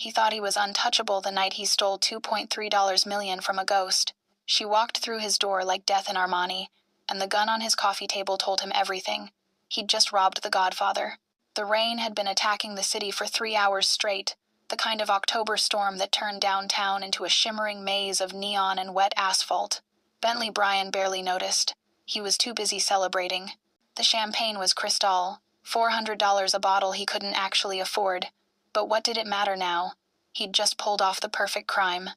He thought he was untouchable the night he stole $2.3 million from a ghost. She walked through his door like death in Armani, and the gun on his coffee table told him everything. He'd just robbed the Godfather. The rain had been attacking the city for 3 hours straight, the kind of October storm that turned downtown into a shimmering maze of neon and wet asphalt. Bentley Bryan barely noticed. He was too busy celebrating. The champagne was Cristal, $400 a bottle he couldn't actually afford. But what did it matter now? He'd just pulled off the perfect crime.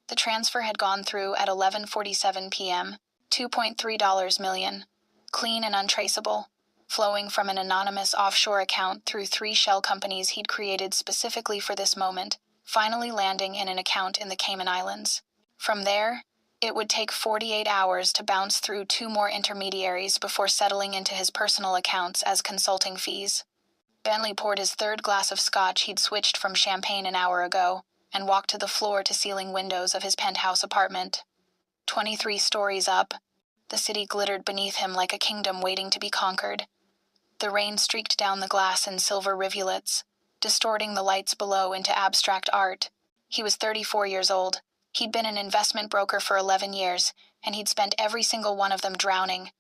The transfer had gone through at 11:47 p.m., $2.3 million, clean and untraceable, flowing from an anonymous offshore account through 3 shell companies he'd created specifically for this moment, finally landing in an account in the Cayman Islands. From there, it would take 48 hours to bounce through 2 more intermediaries before settling into his personal accounts as consulting fees. Bentley poured his 3rd glass of scotch he'd switched from champagne an hour ago, and walked to the floor-to-ceiling windows of his penthouse apartment. 23 stories up, the city glittered beneath him like a kingdom waiting to be conquered. The rain streaked down the glass in silver rivulets, distorting the lights below into abstract art. He was 34 years old. He'd been an investment broker for 11 years, and he'd spent every single one of them drowning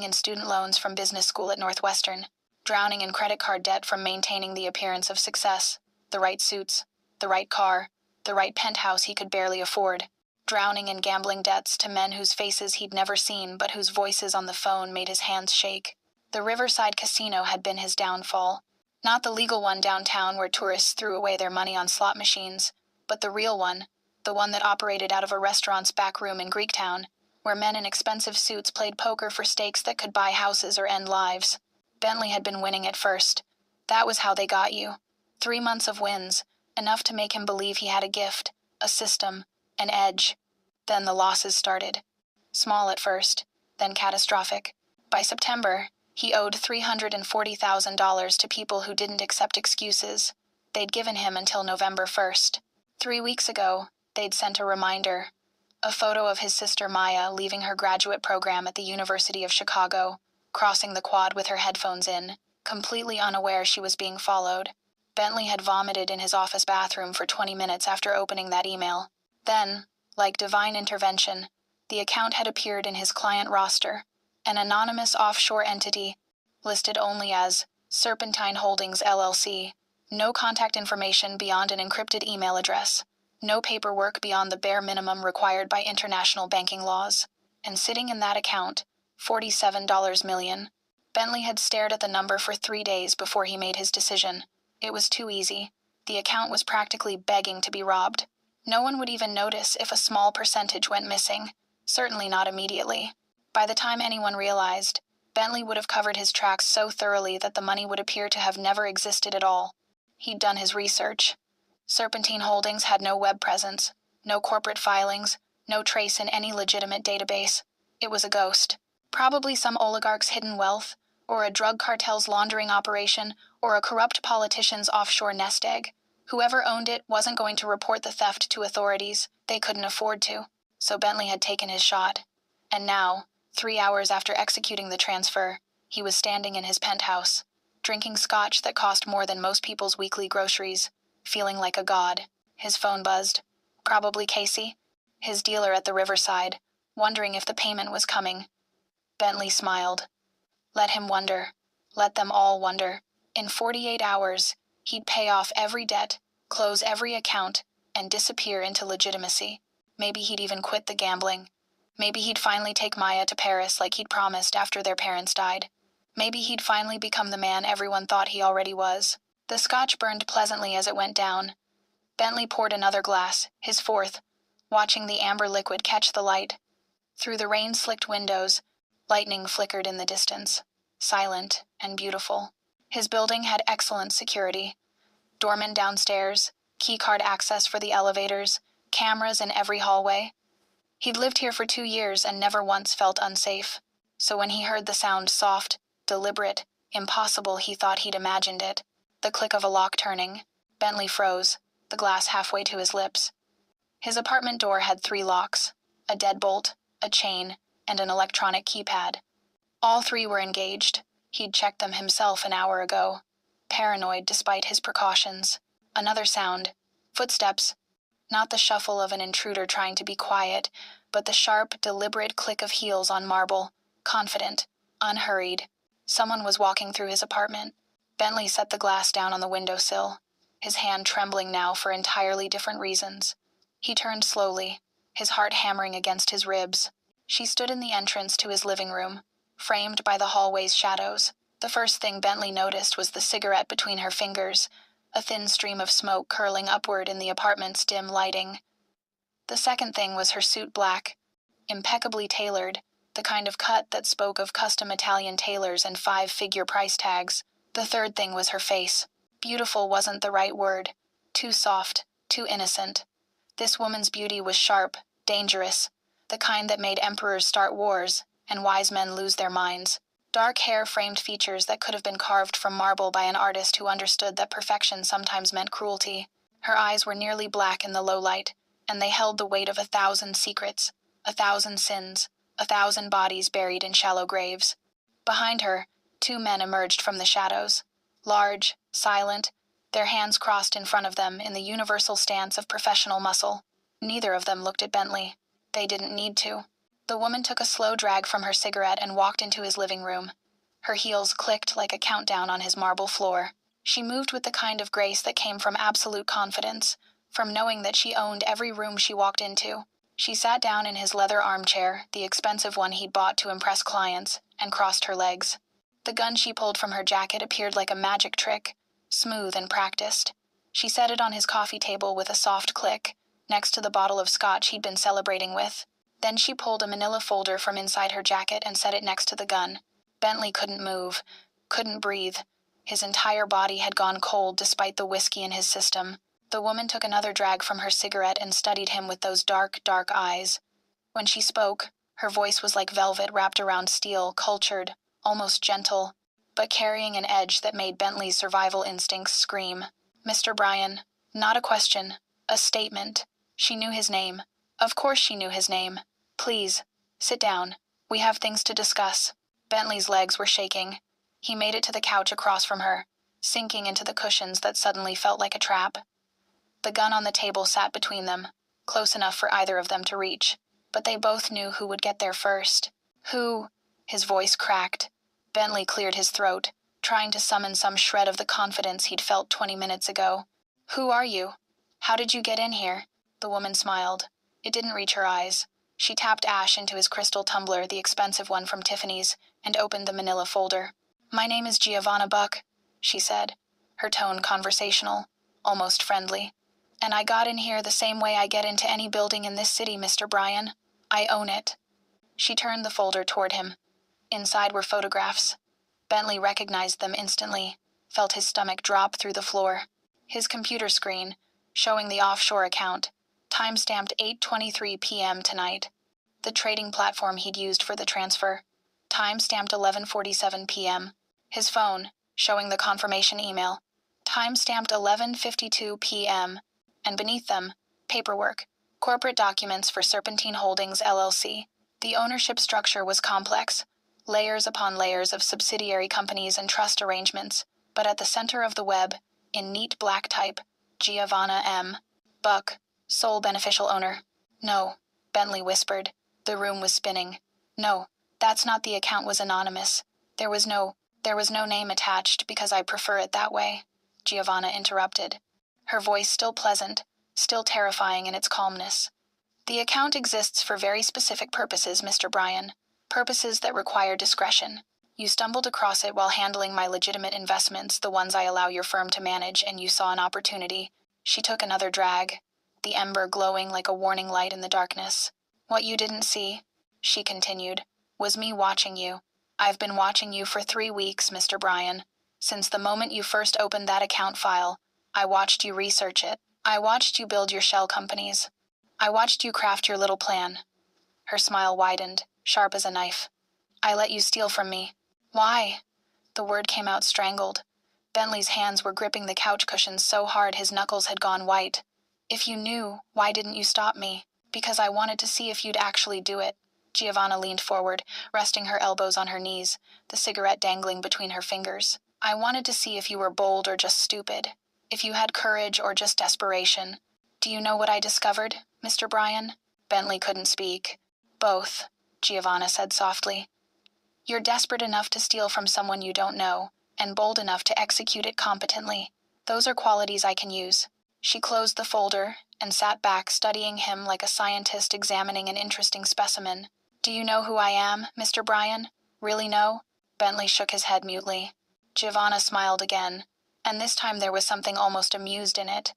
in student loans from business school at Northwestern, drowning in credit card debt from maintaining the appearance of success, the right suits, the right car, the right penthouse he could barely afford, drowning in gambling debts to men whose faces he'd never seen but whose voices on the phone made his hands shake. The Riverside Casino had been his downfall. Not the legal one downtown where tourists threw away their money on slot machines, but the real one, the one that operated out of a restaurant's back room in Greektown, where men in expensive suits played poker for stakes that could buy houses or end lives. Bentley had been winning at first. That was how they got you. 3 months of wins, enough to make him believe he had a gift, a system, an edge. Then the losses started. Small at first, then catastrophic. By September, he owed $340,000 to people who didn't accept excuses. They'd given him until November 1st. 3 weeks ago, they'd sent a reminder. A photo of his sister Maya leaving her graduate program at the University of Chicago, crossing the quad with her headphones in, completely unaware she was being followed. Bentley had vomited in his office bathroom for 20 minutes after opening that email. Then, like divine intervention, the account had appeared in his client roster, an anonymous offshore entity, listed only as Serpentine Holdings LLC, no contact information beyond an encrypted email address, no paperwork beyond the bare minimum required by international banking laws, and sitting in that account, $47 million. Bentley had stared at the number for 3 days before he made his decision. It was too easy. The account was practically begging to be robbed. No one would even notice if a small percentage went missing, certainly not immediately. By the time anyone realized, Bentley would have covered his tracks so thoroughly that the money would appear to have never existed at all. He'd done his research. Serpentine Holdings had no web presence, no corporate filings, no trace in any legitimate database. It was a ghost. Probably some oligarch's hidden wealth, or a drug cartel's laundering operation, or a corrupt politician's offshore nest egg. Whoever owned it wasn't going to report the theft to authorities. They couldn't afford to. So Bentley had taken his shot. And now, 3 hours after executing the transfer, he was standing in his penthouse, drinking scotch that cost more than most people's weekly groceries, feeling like a god. His phone buzzed. Probably Casey, his dealer at the Riverside, wondering if the payment was coming. Bentley smiled. Let him wonder. Let them all wonder. In 48 hours, he'd pay off every debt, close every account, and disappear into legitimacy. Maybe he'd even quit the gambling. Maybe he'd finally take Maya to Paris like he'd promised after their parents died. Maybe he'd finally become the man everyone thought he already was. The scotch burned pleasantly as it went down. Bentley poured another glass, his 4th, watching the amber liquid catch the light. Through the rain-slicked windows, lightning flickered in the distance, silent and beautiful. His building had excellent security. Doorman downstairs, keycard access for the elevators, cameras in every hallway. He'd lived here for 2 years and never once felt unsafe. So when he heard the sound soft, deliberate, impossible, he thought he'd imagined it. The click of a lock turning. Bentley froze, the glass halfway to his lips. His apartment door had 3 locks, a deadbolt, a chain, and an electronic keypad. All 3 were engaged. He'd checked them himself an hour ago. Paranoid despite his precautions. Another sound. Footsteps. Not the shuffle of an intruder trying to be quiet, but the sharp, deliberate click of heels on marble, confident, unhurried. Someone was walking through his apartment. Bentley set the glass down on the windowsill, his hand trembling now for entirely different reasons. He turned slowly, his heart hammering against his ribs. She stood in the entrance to his living room, framed by the hallway's shadows. The first thing Bentley noticed was the cigarette between her fingers, a thin stream of smoke curling upward in the apartment's dim lighting. The second thing was her suit, black, impeccably tailored, the kind of cut that spoke of custom Italian tailors and five-figure price tags. The third thing was her face. Beautiful wasn't the right word. Too soft, too innocent. This woman's beauty was sharp, dangerous, the kind that made emperors start wars and wise men lose their minds. Dark hair framed features that could have been carved from marble by an artist who understood that perfection sometimes meant cruelty. Her eyes were nearly black in the low light, and they held the weight of 1,000 secrets, 1,000 sins, 1,000 bodies buried in shallow graves. Behind her, 2 men emerged from the shadows, large, silent, their hands crossed in front of them in the universal stance of professional muscle. Neither of them looked at Bentley. They didn't need to. The woman took a slow drag from her cigarette and walked into his living room. Her heels clicked like a countdown on his marble floor. She moved with the kind of grace that came from absolute confidence, from knowing that she owned every room she walked into. She sat down in his leather armchair, the expensive one he'd bought to impress clients, and crossed her legs. The gun she pulled from her jacket appeared like a magic trick, smooth and practiced. She set it on his coffee table with a soft click, next to the bottle of scotch he'd been celebrating with. Then she pulled a manila folder from inside her jacket and set it next to the gun. Bentley couldn't move, couldn't breathe. His entire body had gone cold despite the whiskey in his system. The woman took another drag from her cigarette and studied him with those dark, dark eyes. When she spoke, her voice was like velvet wrapped around steel, cultured, almost gentle, but carrying an edge that made Bentley's survival instincts scream. Mr. Bryan. Not a question, a statement. She knew his name. Of course she knew his name. Please, sit down. We have things to discuss. Bentley's legs were shaking. He made it to the couch across from her, sinking into the cushions that suddenly felt like a trap. The gun on the table sat between them, close enough for either of them to reach, but they both knew who would get there first. Who? His voice cracked. Bentley cleared his throat, trying to summon some shred of the confidence he'd felt 20 minutes ago. Who are you? How did you get in here? The woman smiled. It didn't reach her eyes. She tapped ash into his crystal tumbler, the expensive one from Tiffany's, and opened the manila folder. My name is Giovanna Buck, she said, her tone conversational, almost friendly. And I got in here the same way I get into any building in this city, Mr. Bryan. I own it. She turned the folder toward him. Inside were photographs. Bentley recognized them instantly, felt his stomach drop through the floor. His computer screen, showing the offshore account, time-stamped 8:23 p.m. tonight. The trading platform he'd used for the transfer, time-stamped 11:47 p.m. His phone, showing the confirmation email, time-stamped 11:52 p.m. And beneath them, paperwork, corporate documents for Serpentine Holdings, LLC. The ownership structure was complex, layers upon layers of subsidiary companies and trust arrangements, but at the center of the web, in neat black type, Giovanna M. Buck, sole beneficial owner. No, Bentley whispered. The room was spinning. No, that's not the account was anonymous. There was no name attached because I prefer it that way, Giovanna interrupted. Her voice still pleasant, still terrifying in its calmness. The account exists for very specific purposes, Mr. Bryan. Purposes that require discretion. You stumbled across it while handling my legitimate investments, the ones I allow your firm to manage, and you saw an opportunity. She took another drag, the ember glowing like a warning light in the darkness. What you didn't see, she continued, was me watching you. I've been watching you for 3 weeks, Mr. Bryan. Since the moment you first opened that account file, I watched you research it. I watched you build your shell companies. I watched you craft your little plan. Her smile widened, sharp as a knife. I let you steal from me. Why? The word came out strangled. Bentley's hands were gripping the couch cushions so hard his knuckles had gone white. If you knew, why didn't you stop me? Because I wanted to see if you'd actually do it. Giovanna leaned forward, resting her elbows on her knees, the cigarette dangling between her fingers. I wanted to see if you were bold or just stupid. If you had courage or just desperation. Do you know what I discovered, Mr. Bryan? Bentley couldn't speak. Both, Giovanna said softly. You're desperate enough to steal from someone you don't know, and bold enough to execute it competently. Those are qualities I can use. She closed the folder and sat back, studying him like a scientist examining an interesting specimen. Do you know who I am, Mr. Bryan? Really know? Bentley shook his head mutely. Giovanna smiled again, and this time there was something almost amused in it.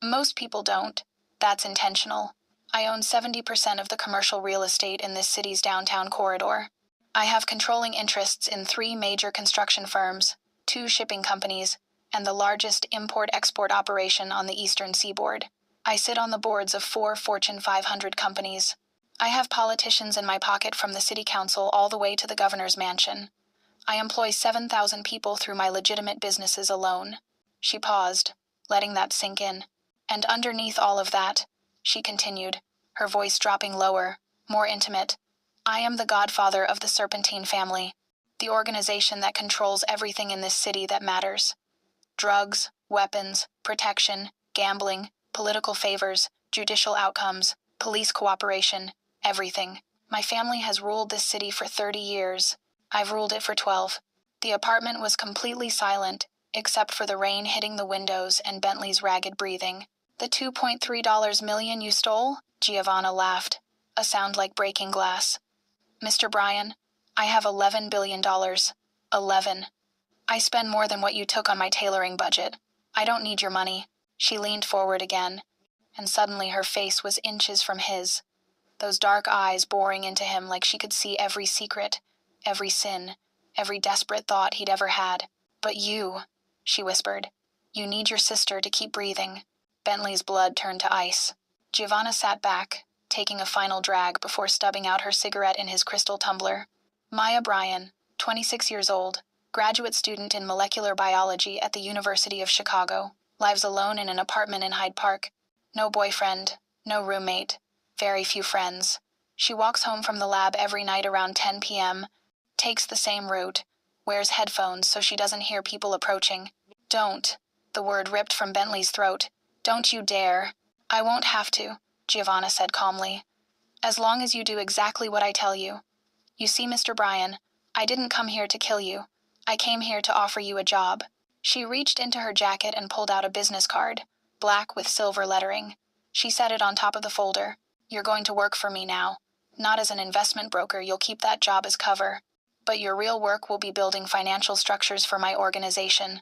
Most people don't. That's intentional. I own 70% of the commercial real estate in this city's downtown corridor. I have controlling interests in 3 major construction firms, 2 shipping companies, and the largest import-export operation on the eastern seaboard. I sit on the boards of 4 Fortune 500 companies. I have politicians in my pocket from the city council all the way to the governor's mansion. I employ 7,000 people through my legitimate businesses alone. She paused, letting that sink in. And underneath all of that, she continued, her voice dropping lower, more intimate, I am the godfather of the Serpentine family, the organization that controls everything in this city that matters. Drugs, weapons, protection, gambling, political favors, judicial outcomes, police cooperation, everything. My family has ruled this city for 30 years. I've ruled it for 12. The apartment was completely silent, except for the rain hitting the windows and Bentley's ragged breathing. The $2.3 million you stole? Giovanna laughed, a sound like breaking glass. Mr. Bryan, I have $11 billion. 11. I spend more than what you took on my tailoring budget. I don't need your money. She leaned forward again, and suddenly her face was inches from his, those dark eyes boring into him like she could see every secret, every sin, every desperate thought he'd ever had. But you, she whispered, you need your sister to keep breathing. Bentley's blood turned to ice. Giovanna sat back, taking a final drag before stubbing out her cigarette in his crystal tumbler. Maya Bryan, 26 years old, graduate student in molecular biology at the University of Chicago, lives alone in an apartment in Hyde Park. No boyfriend, no roommate, very few friends. She walks home from the lab every night around 10 p.m., takes the same route, wears headphones so she doesn't hear people approaching. Don't, the word ripped from Bentley's throat. Don't you dare. I won't have to, Giovanna said calmly. As long as you do exactly what I tell you. You see, Mr. Bryan, I didn't come here to kill you. I came here to offer you a job. She reached into her jacket and pulled out a business card, black with silver lettering. She set it on top of the folder. You're going to work for me now. Not as an investment broker, you'll keep that job as cover. But your real work will be building financial structures for my organization.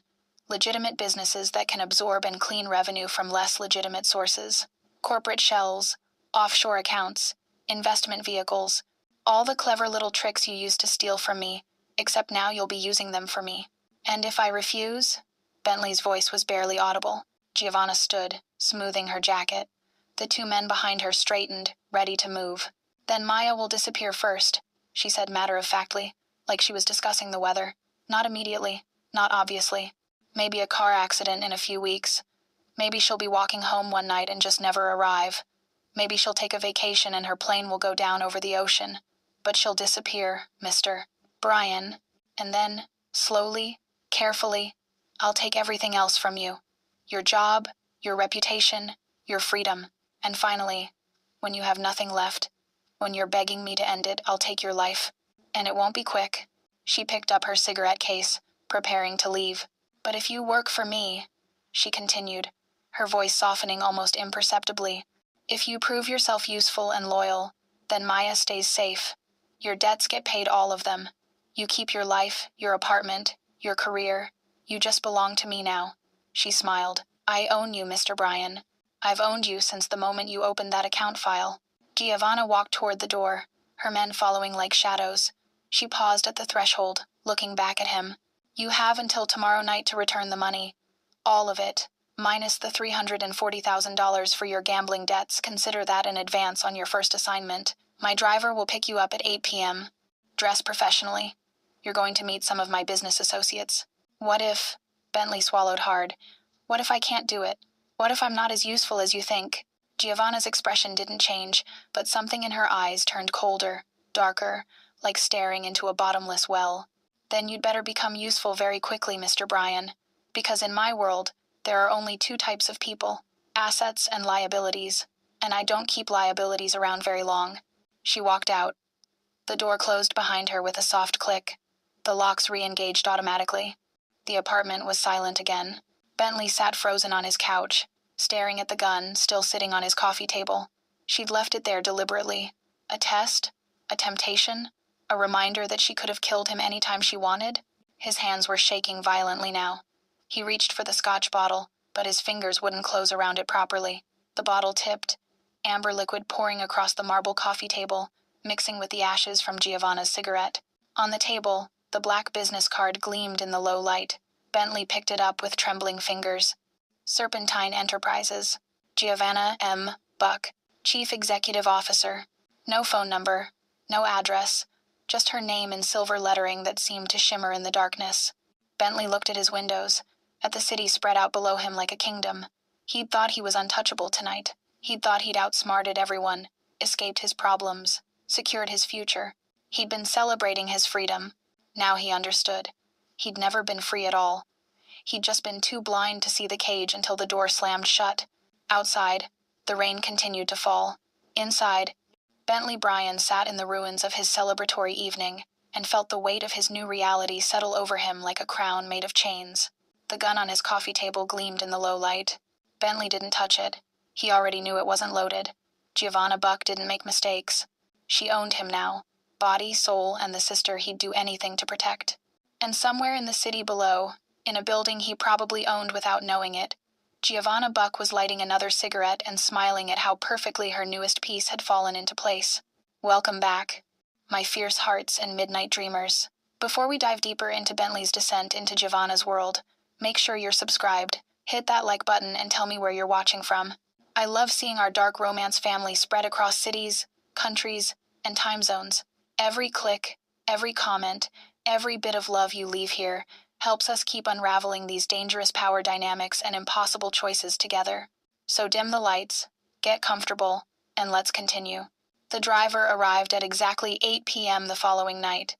Legitimate businesses that can absorb and clean revenue from less legitimate sources. Corporate shells, offshore accounts, investment vehicles, all the clever little tricks you used to steal from me, except now you'll be using them for me. And if I refuse? Bentley's voice was barely audible. Giovanna stood, smoothing her jacket. The 2 men behind her straightened, ready to move. Then Maya will disappear first, she said matter-of-factly, like she was discussing the weather. Not immediately, not obviously. Maybe a car accident in a few weeks. Maybe she'll be walking home one night and just never arrive. Maybe she'll take a vacation and her plane will go down over the ocean. But she'll disappear, Mr. Bryan. And then, slowly, carefully, I'll take everything else from you. Your job, your reputation, your freedom. And finally, when you have nothing left, when you're begging me to end it, I'll take your life. And it won't be quick. She picked up her cigarette case, preparing to leave. But if you work for me, she continued, her voice softening almost imperceptibly, if you prove yourself useful and loyal, then Maya stays safe. Your debts get paid, all of them. You keep your life, your apartment, your career. You just belong to me now. She smiled. I own you, Mr. Bryan. I've owned you since the moment you opened that account file. Giovanna walked toward the door, her men following like shadows. She paused at the threshold, looking back at him. You have until tomorrow night to return the money. All of it, minus the $340,000 for your gambling debts. Consider that an advance on your first assignment. My driver will pick you up at 8 p.m. Dress professionally. You're going to meet some of my business associates. What if... Bentley swallowed hard. What if I can't do it? What if I'm not as useful as you think? Giovanna's expression didn't change, but something in her eyes turned colder, darker, like staring into a bottomless well. Then you'd better become useful very quickly, Mr. Bryan. Because in my world, there are only 2 types of people. Assets and liabilities. And I don't keep liabilities around very long. She walked out. The door closed behind her with a soft click. The locks re-engaged automatically. The apartment was silent again. Bentley sat frozen on his couch, staring at the gun still sitting on his coffee table. She'd left it there deliberately. A test? A temptation? A reminder that she could have killed him any time she wanted? His hands were shaking violently now. He reached for the scotch bottle, but his fingers wouldn't close around it properly. The bottle tipped, amber liquid pouring across the marble coffee table, mixing with the ashes from Giovanna's cigarette. On the table, the black business card gleamed in the low light. Bentley picked it up with trembling fingers. Serpentine Enterprises. Giovanna M. Buck, Chief Executive Officer. No phone number, no address, just her name in silver lettering that seemed to shimmer in the darkness. Bentley looked at his windows, at the city spread out below him like a kingdom. He'd thought he was untouchable tonight. He'd thought he'd outsmarted everyone, escaped his problems, secured his future. He'd been celebrating his freedom. Now he understood. He'd never been free at all. He'd just been too blind to see the cage until the door slammed shut. Outside, the rain continued to fall. Inside, Bentley Bryan sat in the ruins of his celebratory evening and felt the weight of his new reality settle over him like a crown made of chains. The gun on his coffee table gleamed in the low light. Bentley didn't touch it. He already knew it wasn't loaded. Giovanna Buck didn't make mistakes. She owned him now. Body, soul, and the sister he'd do anything to protect. And somewhere in the city below, in a building he probably owned without knowing it, Giovanna Buck was lighting another cigarette and smiling at how perfectly her newest piece had fallen into place. Welcome back, my fierce hearts and midnight dreamers. Before we dive deeper into Bentley's descent into Giovanna's world, make sure you're subscribed, hit that like button, and tell me where you're watching from. I love seeing our dark romance family spread across cities, countries, and time zones. Every click, every comment, every bit of love you leave here helps us keep unraveling these dangerous power dynamics and impossible choices together. So dim the lights, get comfortable, and let's continue. The driver arrived at exactly 8 p.m. the following night.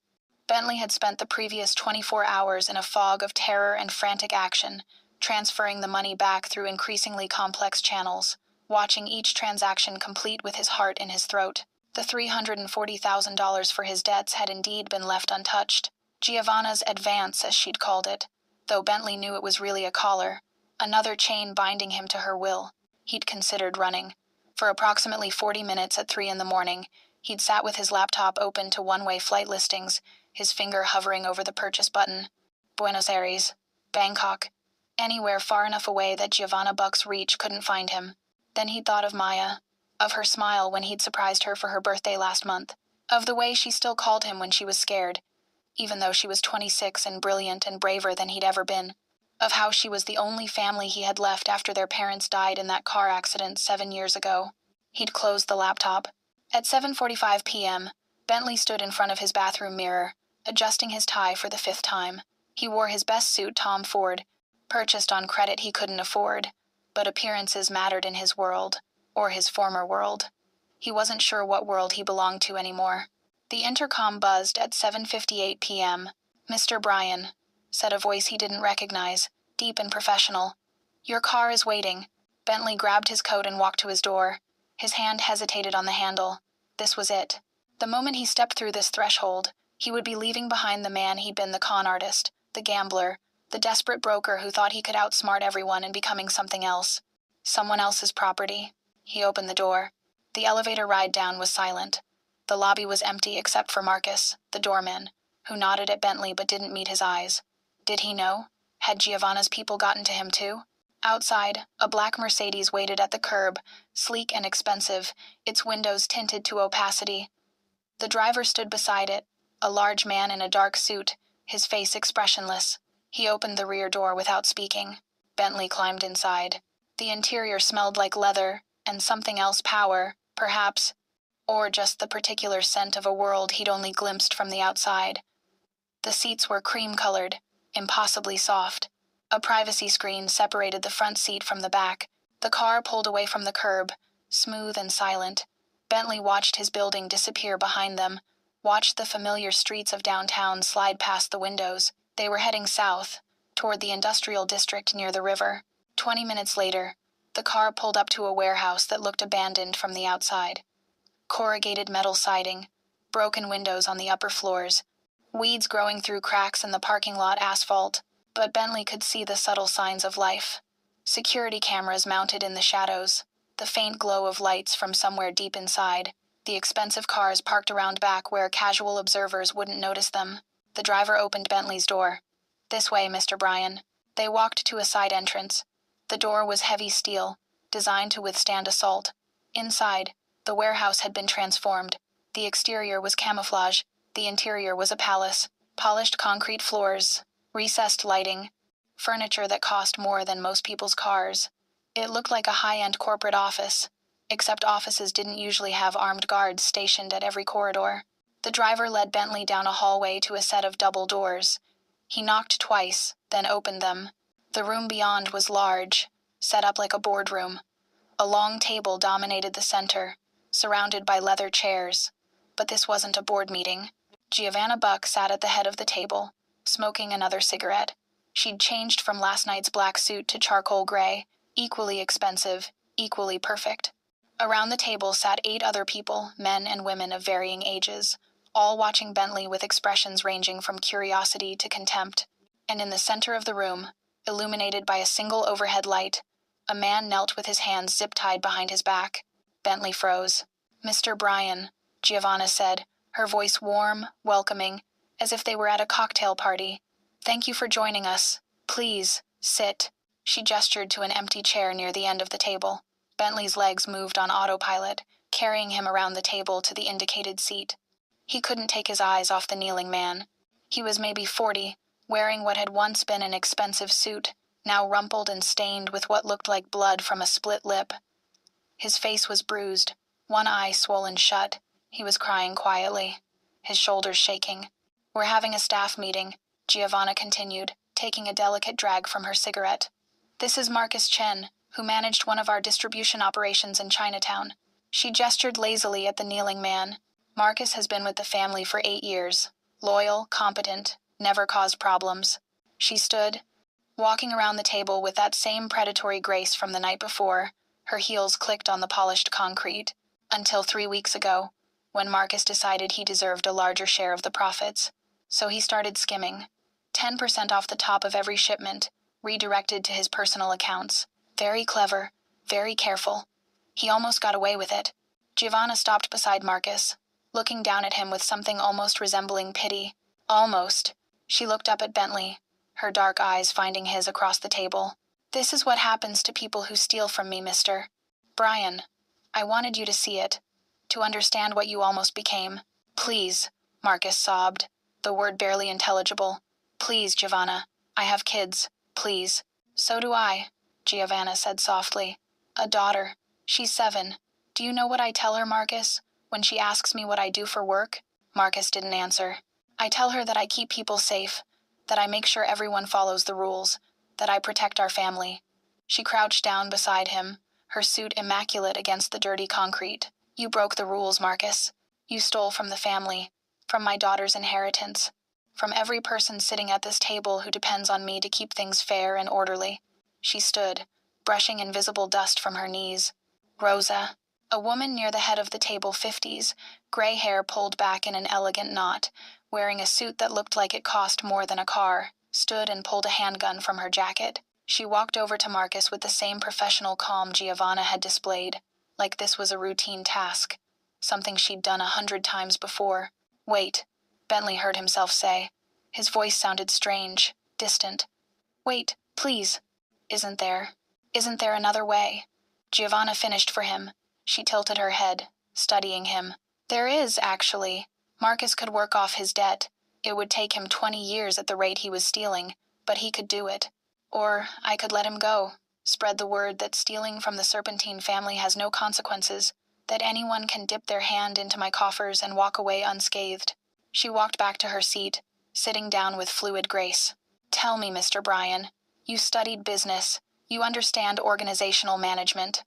Bentley had spent the previous 24 hours in a fog of terror and frantic action, transferring the money back through increasingly complex channels, watching each transaction complete with his heart in his throat. The $340,000 for his debts had indeed been left untouched. Giovanna's advance, as she'd called it, though Bentley knew it was really a collar, another chain binding him to her will. He'd considered running. For approximately 40 minutes at 3 in the morning, he'd sat with his laptop open to one-way flight listings, his finger hovering over the purchase button. Buenos Aires, Bangkok, anywhere far enough away that Giovanna Buck's reach couldn't find him. Then he'd thought of Maya, of her smile when he'd surprised her for her birthday last month, of the way she still called him when she was scared, even though she was 26 and brilliant and braver than he'd ever been, of how she was the only family he had left after their parents died in that car accident 7 years ago. He'd closed the laptop. At 7:45 p.m., Bentley stood in front of his bathroom mirror, adjusting his tie for the 5th time. He wore his best suit, Tom Ford, purchased on credit he couldn't afford, but appearances mattered in his world, or his former world. He wasn't sure what world he belonged to anymore. The intercom buzzed at 7:58 p.m. "Mr. Bryan," said a voice he didn't recognize, deep and professional. "Your car is waiting." Bentley grabbed his coat and walked to his door. His hand hesitated on the handle. This was it. The moment he stepped through this threshold, he would be leaving behind the man he'd been, the con artist, the gambler, the desperate broker who thought he could outsmart everyone and becoming something else. Someone else's property. He opened the door. The elevator ride down was silent. The lobby was empty except for Marcus, the doorman, who nodded at Bentley but didn't meet his eyes. Did he know? Had Giovanna's people gotten to him too? Outside, a black Mercedes waited at the curb, sleek and expensive, its windows tinted to opacity. The driver stood beside it, a large man in a dark suit, his face expressionless. He opened the rear door without speaking. Bentley climbed inside. The interior smelled like leather, and something else, power, perhaps, or just the particular scent of a world he'd only glimpsed from the outside. The seats were cream-colored, impossibly soft. A privacy screen separated the front seat from the back. The car pulled away from the curb, smooth and silent. Bentley watched his building disappear behind them, watched the familiar streets of downtown slide past the windows. They were heading south, toward the industrial district near the river. 20 minutes later, The car pulled up to a warehouse that looked abandoned from the outside. Corrugated metal siding, broken windows on the upper floors, weeds growing through cracks in the parking lot asphalt, but Bentley could see the subtle signs of life. Security cameras mounted in the shadows, the faint glow of lights from somewhere deep inside, the expensive cars parked around back where casual observers wouldn't notice them. The driver opened Bentley's door. "This way, Mr. Bryan." They walked to a side entrance. The door was heavy steel, designed to withstand assault. Inside, the warehouse had been transformed. The exterior was camouflage, the interior was a palace. Polished concrete floors, recessed lighting, furniture that cost more than most people's cars. It looked like a high-end corporate office, except offices didn't usually have armed guards stationed at every corridor. The driver led Bentley down a hallway to a set of double doors. He knocked twice, then opened them. The room beyond was large, set up like a boardroom. A long table dominated the center, surrounded by leather chairs. But this wasn't a board meeting. Giovanna Buck sat at the head of the table, smoking another cigarette. She'd changed from last night's black suit to charcoal gray, equally expensive, equally perfect. Around the table sat 8 other people, men and women of varying ages, all watching Bentley with expressions ranging from curiosity to contempt. And in the center of the room, illuminated by a single overhead light, a man knelt with his hands zip-tied behind his back. Bentley froze. "Mr. Bryan," Giovanna said, her voice warm, welcoming, as if they were at a cocktail party. "Thank you for joining us. Please, sit." She gestured to an empty chair near the end of the table. Bentley's legs moved on autopilot, carrying him around the table to the indicated seat. He couldn't take his eyes off the kneeling man. He was maybe 40, wearing what had once been an expensive suit, now rumpled and stained with what looked like blood from a split lip. His face was bruised, one eye swollen shut. He was crying quietly, his shoulders shaking. "We're having a staff meeting," Giovanna continued, taking a delicate drag from her cigarette. "This is Marcus Chen, who managed one of our distribution operations in Chinatown." She gestured lazily at the kneeling man. "Marcus has been with the family for 8 years. Loyal, competent, never caused problems." She stood, walking around the table with that same predatory grace from the night before. Her heels clicked on the polished concrete. Until 3 weeks ago, when Marcus decided he deserved a larger share of the profits. So he started skimming. 10% off the top of every shipment, redirected to his personal accounts. Very clever, very careful. He almost got away with it. Giovanna stopped beside Marcus, looking down at him with something almost resembling pity. Almost. She looked up at Bentley, her dark eyes finding his across the table. "This is what happens to people who steal from me, Mr. Bryan. I wanted you to see it, to understand what you almost became." "Please," Marcus sobbed, the word barely intelligible. "Please, Giovanna. I have kids. Please." "So do I," Giovanna said softly. "A daughter. She's 7. Do you know what I tell her, Marcus, when she asks me what I do for work?" Marcus didn't answer. "I tell her that I keep people safe, that I make sure everyone follows the rules, that I protect our family." She crouched down beside him, her suit immaculate against the dirty concrete. "You broke the rules, Marcus. You stole from the family, from my daughter's inheritance, from every person sitting at this table who depends on me to keep things fair and orderly." She stood, brushing invisible dust from her knees. Rosa, a woman near the head of the table, 50s, gray hair pulled back in an elegant knot, wearing a suit that looked like it cost more than a car, stood and pulled a handgun from her jacket. She walked over to Marcus with the same professional calm Giovanna had displayed, like this was a routine task, something she'd done 100 times before. "Wait," Bentley heard himself say. His voice sounded strange, distant. "Wait, please. Isn't there another way?" Giovanna finished for him. She tilted her head, studying him. "There is, actually. Marcus could work off his debt. It would take him 20 years at the rate he was stealing, but he could do it. Or I could let him go, spread the word that stealing from the Serpentine family has no consequences, that anyone can dip their hand into my coffers and walk away unscathed." She walked back to her seat, sitting down with fluid grace. "Tell me, Mr. Bryan, you studied business, you understand organizational management.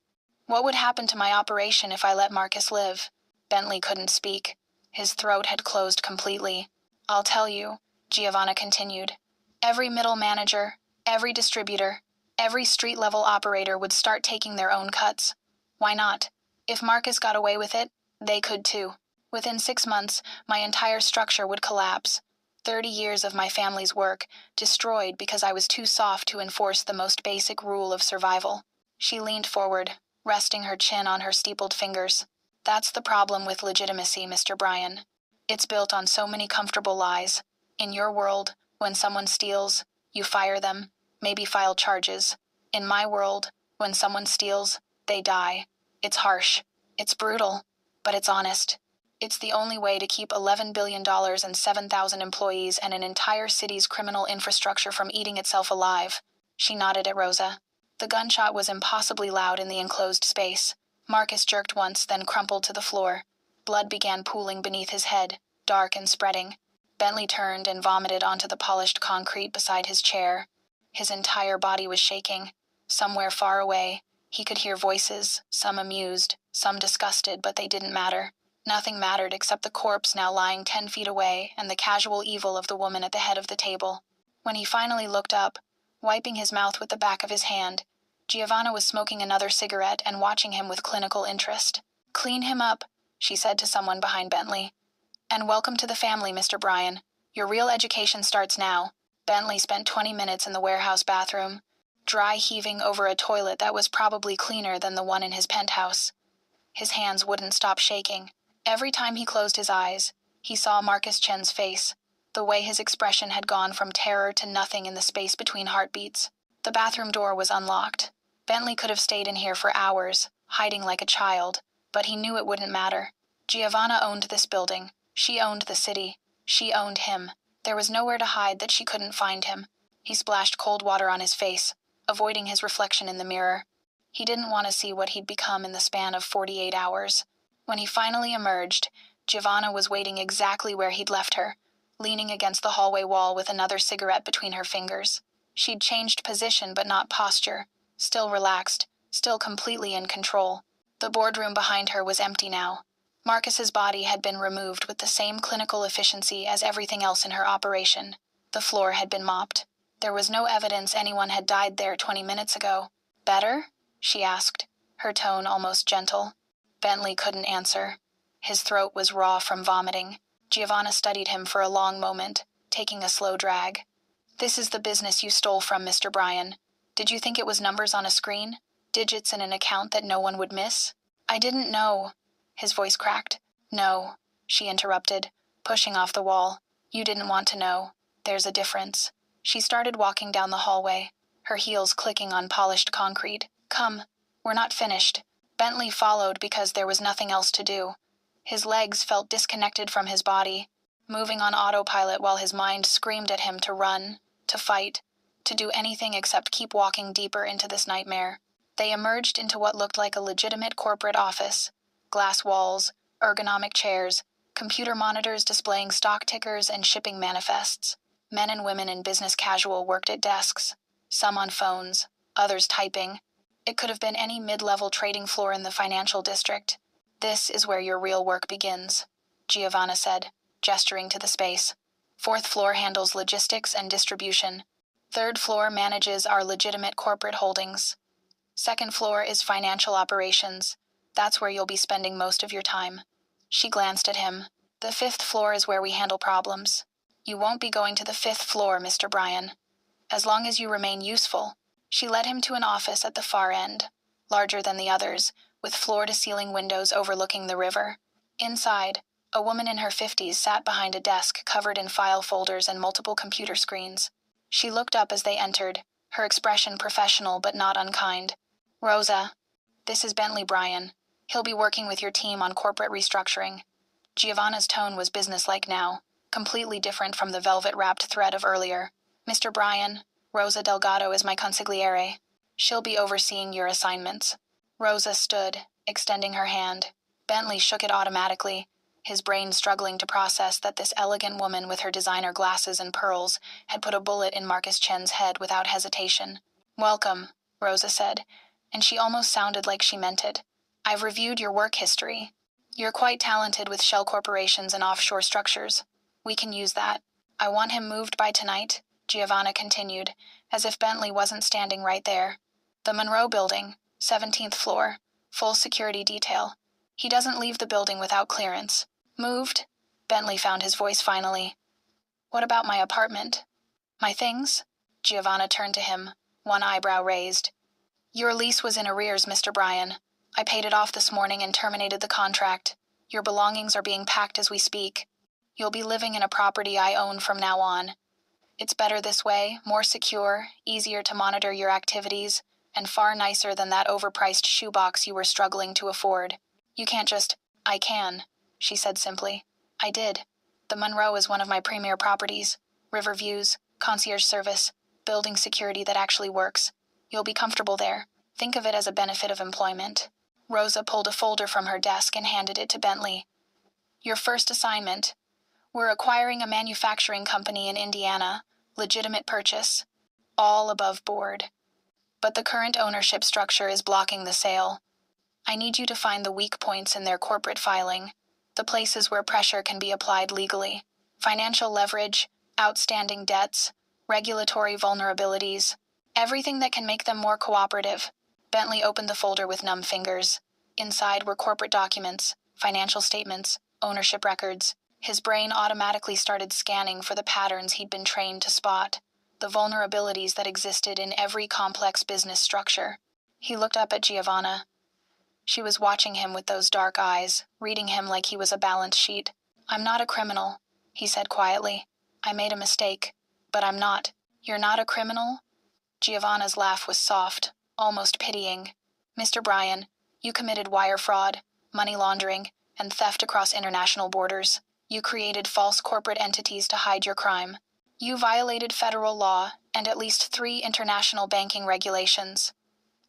What would happen to my operation if I let Marcus live?" Bentley couldn't speak. His throat had closed completely. "I'll tell you," Giovanna continued. "Every middle manager, every distributor, Every street-level operator would start taking their own cuts. Why not? If Marcus got away with it, they could too. Within 6 months, my entire structure would collapse. 30 years of my family's work, destroyed because I was too soft to enforce the most basic rule of survival. She leaned forward, resting her chin on her steepled fingers. That's the problem with legitimacy, Mr. Bryan. It's built on so many comfortable lies. In your world, when someone steals, you fire them, maybe file charges. In my world, when someone steals, they die. It's harsh. It's brutal. But it's honest. It's the only way to keep $11 billion and 7,000 employees and an entire city's criminal infrastructure from eating itself alive. She nodded at Rosa. The gunshot was impossibly loud in the enclosed space. Marcus jerked once, then crumpled to the floor. Blood began pooling beneath his head, dark and spreading. Bentley turned and vomited onto the polished concrete beside his chair. His entire body was shaking. Somewhere far away, he could hear voices, some amused, some disgusted, but they didn't matter. Nothing mattered except the corpse now lying 10 feet away and the casual evil of the woman at the head of the table. When he finally looked up, wiping his mouth with the back of his hand, Giovanna was smoking another cigarette and watching him with clinical interest. "Clean him up," she said to someone behind Bentley. "And welcome to the family, Mr. Bryan. Your real education starts now." Bentley spent 20 minutes in the warehouse bathroom, dry heaving over a toilet that was probably cleaner than the one in his penthouse. His hands wouldn't stop shaking. Every time he closed his eyes, he saw Marcus Chen's face, the way his expression had gone from terror to nothing in the space between heartbeats. The bathroom door was unlocked. Bentley could have stayed in here for hours, hiding like a child, but he knew it wouldn't matter. Giovanna owned this building. She owned the city. She owned him. There was nowhere to hide that she couldn't find him. He splashed cold water on his face, avoiding his reflection in the mirror. He didn't want to see what he'd become in the span of 48 hours. When he finally emerged, Giovanna was waiting exactly where he'd left her, leaning against the hallway wall with another cigarette between her fingers. She'd changed position but not posture, still relaxed, still completely in control. The boardroom behind her was empty now. Marcus's body had been removed with the same clinical efficiency as everything else in her operation. The floor had been mopped. There was no evidence anyone had died there 20 minutes ago. "Better?" she asked, her tone almost gentle. Bentley couldn't answer. His throat was raw from vomiting. Giovanna studied him for a long moment, taking a slow drag. "This is the business you stole from, Mr. Bryan. Did you think it was numbers on a screen? Digits in an account that no one would miss?" "I didn't know." His voice cracked. "No," she interrupted, pushing off the wall. "You didn't want to know. There's a difference." She started walking down the hallway, her heels clicking on polished concrete. "Come, we're not finished." Bentley followed because there was nothing else to do. His legs felt disconnected from his body, moving on autopilot while his mind screamed at him to run, to fight, to do anything except keep walking deeper into this nightmare. They emerged into what looked like a legitimate corporate office. Glass walls, ergonomic chairs, computer monitors displaying stock tickers and shipping manifests. Men and women in business casual worked at desks, some on phones, others typing. It could have been any mid-level trading floor in the financial district. "This is where your real work begins," Giovanna said, gesturing to the space. "4th floor handles logistics and distribution. 3rd floor manages our legitimate corporate holdings. 2nd floor is financial operations. That's where you'll be spending most of your time." She glanced at him. "The 5th floor is where we handle problems. You won't be going to the 5th floor, Mr. Bryan. As long as you remain useful." She led him to an office at the far end, larger than the others, with floor-to-ceiling windows overlooking the river. Inside, a woman in her 50s sat behind a desk covered in file folders and multiple computer screens. She looked up as they entered, her expression professional but not unkind. "Rosa, this is Bentley Bryan. He'll be working with your team on corporate restructuring." Giovanna's tone was businesslike now, completely different from the velvet-wrapped threat of earlier. "Mr. Bryan, Rosa Delgado is my consigliere. She'll be overseeing your assignments." Rosa stood, extending her hand. Bentley shook it automatically, his brain struggling to process that this elegant woman with her designer glasses and pearls had put a bullet in Marcus Chen's head without hesitation. "Welcome," Rosa said, and she almost sounded like she meant it. "I've reviewed your work history. You're quite talented with shell corporations and offshore structures. We can use that. I want him moved by tonight. Giovanna continued, as if Bentley wasn't standing right there. "The Monroe Building, 17th floor, full security detail. He doesn't leave the building without clearance." "Moved?" Bentley found his voice finally. "What about my apartment?" "My things?" Giovanna turned to him, one eyebrow raised. "Your lease was in arrears, Mr. Bryan. I paid it off this morning and terminated the contract. Your belongings are being packed as we speak. You'll be living in a property I own from now on. It's better this way, more secure, easier to monitor your activities, and far nicer than that overpriced shoebox you were struggling to afford. You can't just—" "I can," she said simply. "I did. The Monroe is one of my premier properties. River views, concierge service, building security that actually works. You'll be comfortable there. Think of it as a benefit of employment." Rosa pulled a folder from her desk and handed it to Bentley. "Your first assignment. We're acquiring a manufacturing company in Indiana. Legitimate purchase. All above board. But the current ownership structure is blocking the sale. I need you to find the weak points in their corporate filing, the places where pressure can be applied legally. Financial leverage, outstanding debts, regulatory vulnerabilities, everything that can make them more cooperative." Bentley opened the folder with numb fingers. Inside were corporate documents, financial statements, ownership records. His brain automatically started scanning for the patterns he'd been trained to spot, the vulnerabilities that existed in every complex business structure. He looked up at Giovanna. She was watching him with those dark eyes, reading him like he was a balance sheet. "I'm not a criminal," he said quietly. "I made a mistake, but I'm not." "You're not a criminal?" Giovanna's laugh was soft, almost pitying. "Mr. Bryan, you committed wire fraud, money laundering, and theft across international borders. You created false corporate entities to hide your crime. You violated federal law and at least 3 international banking regulations.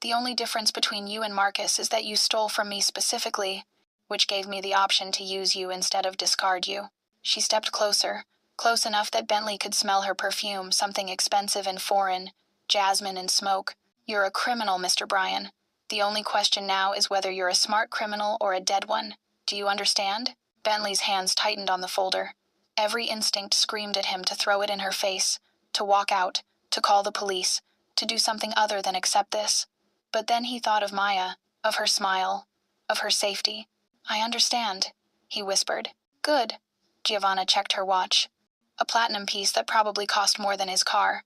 The only difference between you and Marcus is that you stole from me specifically, which gave me the option to use you instead of discard you." She stepped closer, close enough that Bentley could smell her perfume, something expensive and foreign, jasmine and smoke. "You're a criminal, Mr. Bryan. The only question now is whether you're a smart criminal or a dead one. Do you understand?" Bentley's hands tightened on the folder. Every instinct screamed at him to throw it in her face, to walk out, to call the police, to do something other than accept this. But then he thought of Maya, of her smile, of her safety. "I understand," he whispered. "Good." Giovanna checked her watch. "A platinum piece that probably cost more than his car.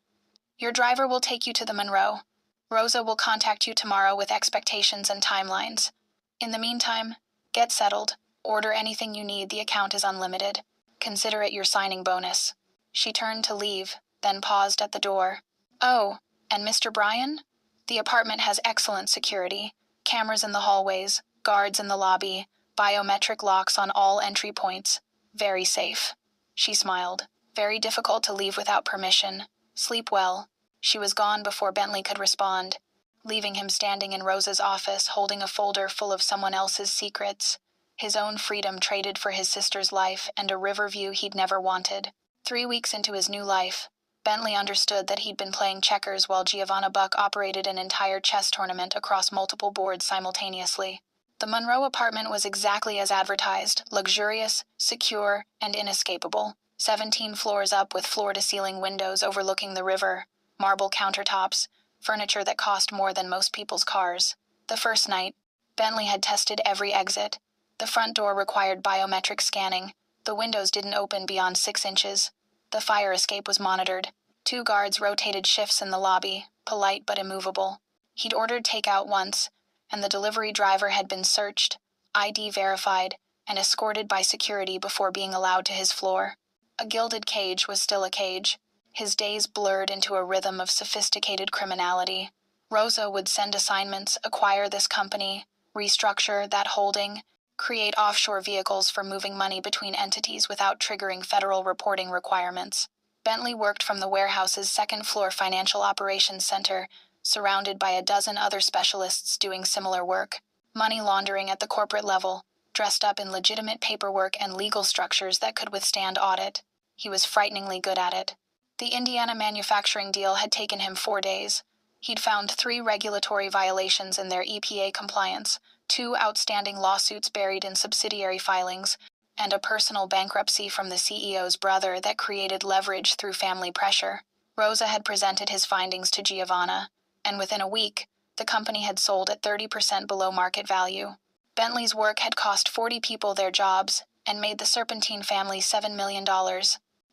Your driver will take you to the Monroe. Rosa will contact you tomorrow with expectations and timelines. In the meantime, get settled. Order anything you need, the account is unlimited. Consider it your signing bonus." She turned to leave, then paused at the door. "Oh, and Mr. Bryan? The apartment has excellent security. Cameras in the hallways, guards in the lobby, biometric locks on all entry points. Very safe." She smiled. "Very difficult to leave without permission. Sleep well." She was gone before Bentley could respond, leaving him standing in Rosa's office holding a folder full of someone else's secrets. His own freedom traded for his sister's life and a river view he'd never wanted. 3 weeks into his new life, Bentley understood that he'd been playing checkers while Giovanna Buck operated an entire chess tournament across multiple boards simultaneously. The Monroe apartment was exactly as advertised, luxurious, secure, and inescapable. 17 floors up with floor-to-ceiling windows overlooking the river, marble countertops, furniture that cost more than most people's cars. The first night, Bentley had tested every exit. The front door required biometric scanning. The windows didn't open beyond 6 inches. The fire escape was monitored. 2 guards rotated shifts in the lobby, polite but immovable. He'd ordered takeout once, and the delivery driver had been searched, ID verified, and escorted by security before being allowed to his floor. A gilded cage was still a cage. His days blurred into a rhythm of sophisticated criminality. Rosa would send assignments, acquire this company, restructure that holding, create offshore vehicles for moving money between entities without triggering federal reporting requirements. Bentley worked from the warehouse's 2nd-floor financial operations center, surrounded by a dozen other specialists doing similar work. Money laundering at the corporate level, dressed up in legitimate paperwork and legal structures that could withstand audit. He was frighteningly good at it. The Indiana manufacturing deal had taken him 4 days. He'd found 3 regulatory violations in their EPA compliance, 2 outstanding lawsuits buried in subsidiary filings, and a personal bankruptcy from the CEO's brother that created leverage through family pressure. Rosa had presented his findings to Giovanna, and within a week, the company had sold at 30% below market value. Bentley's work had cost 40 people their jobs and made the Serpentine family $7 million.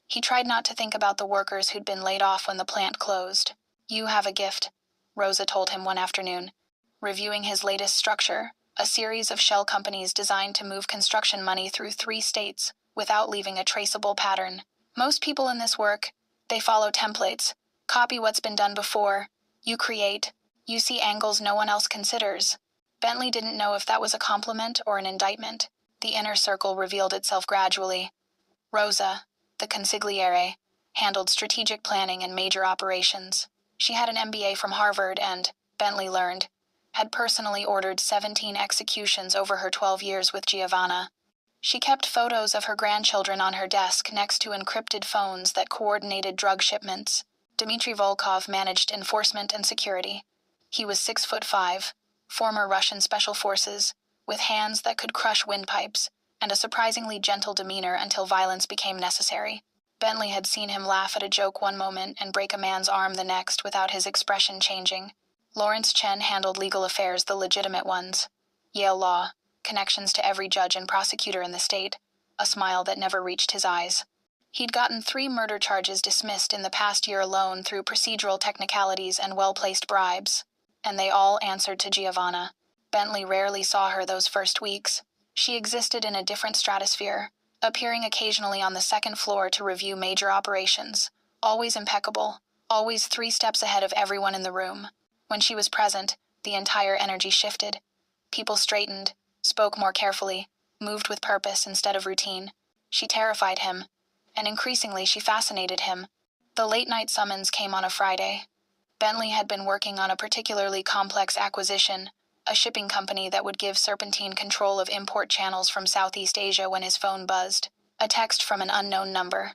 He tried not to think about the workers who'd been laid off when the plant closed. "You have a gift," Rosa told him one afternoon, reviewing his latest structure, a series of shell companies designed to move construction money through 3 states without leaving a traceable pattern. "Most people in this work, they follow templates, copy what's been done before. You create. You see angles no one else considers." Bentley didn't know if that was a compliment or an indictment. The inner circle revealed itself gradually. Rosa, the consigliere, handled strategic planning and major operations. She had an MBA from Harvard and, Bentley learned, had personally ordered 17 executions over her 12 years with Giovanna. She kept photos of her grandchildren on her desk next to encrypted phones that coordinated drug shipments. Dmitry Volkov managed enforcement and security. He was 6'5", former Russian Special Forces, with hands that could crush windpipes, and a surprisingly gentle demeanor until violence became necessary. Bentley had seen him laugh at a joke one moment and break a man's arm the next without his expression changing. Lawrence Chen handled legal affairs, the legitimate ones. Yale law, connections to every judge and prosecutor in the state, a smile that never reached his eyes. He'd gotten 3 murder charges dismissed in the past year alone through procedural technicalities and well-placed bribes, and they all answered to Giovanna. Bentley rarely saw her those first weeks. She existed in a different stratosphere, appearing occasionally on the 2nd floor to review major operations, always impeccable, always 3 steps ahead of everyone in the room. When she was present, the entire energy shifted. People straightened, spoke more carefully, moved with purpose instead of routine. She terrified him, and increasingly she fascinated him. The late-night summons came on a Friday. Bentley had been working on a particularly complex acquisition, a shipping company that would give Serpentine control of import channels from Southeast Asia when his phone buzzed. A text from an unknown number.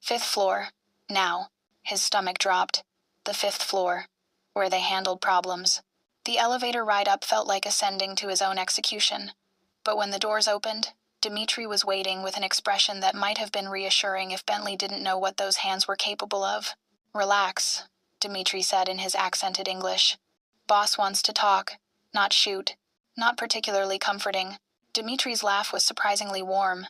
5th floor. Now. His stomach dropped. The 5th floor, where they handled problems. The elevator ride up felt like ascending to his own execution. But when the doors opened, Dmitry was waiting with an expression that might have been reassuring if Bentley didn't know what those hands were capable of. "Relax," Dmitry said in his accented English. "Boss wants to talk, not shoot." Not particularly comforting. Dmitry's laugh was surprisingly warm.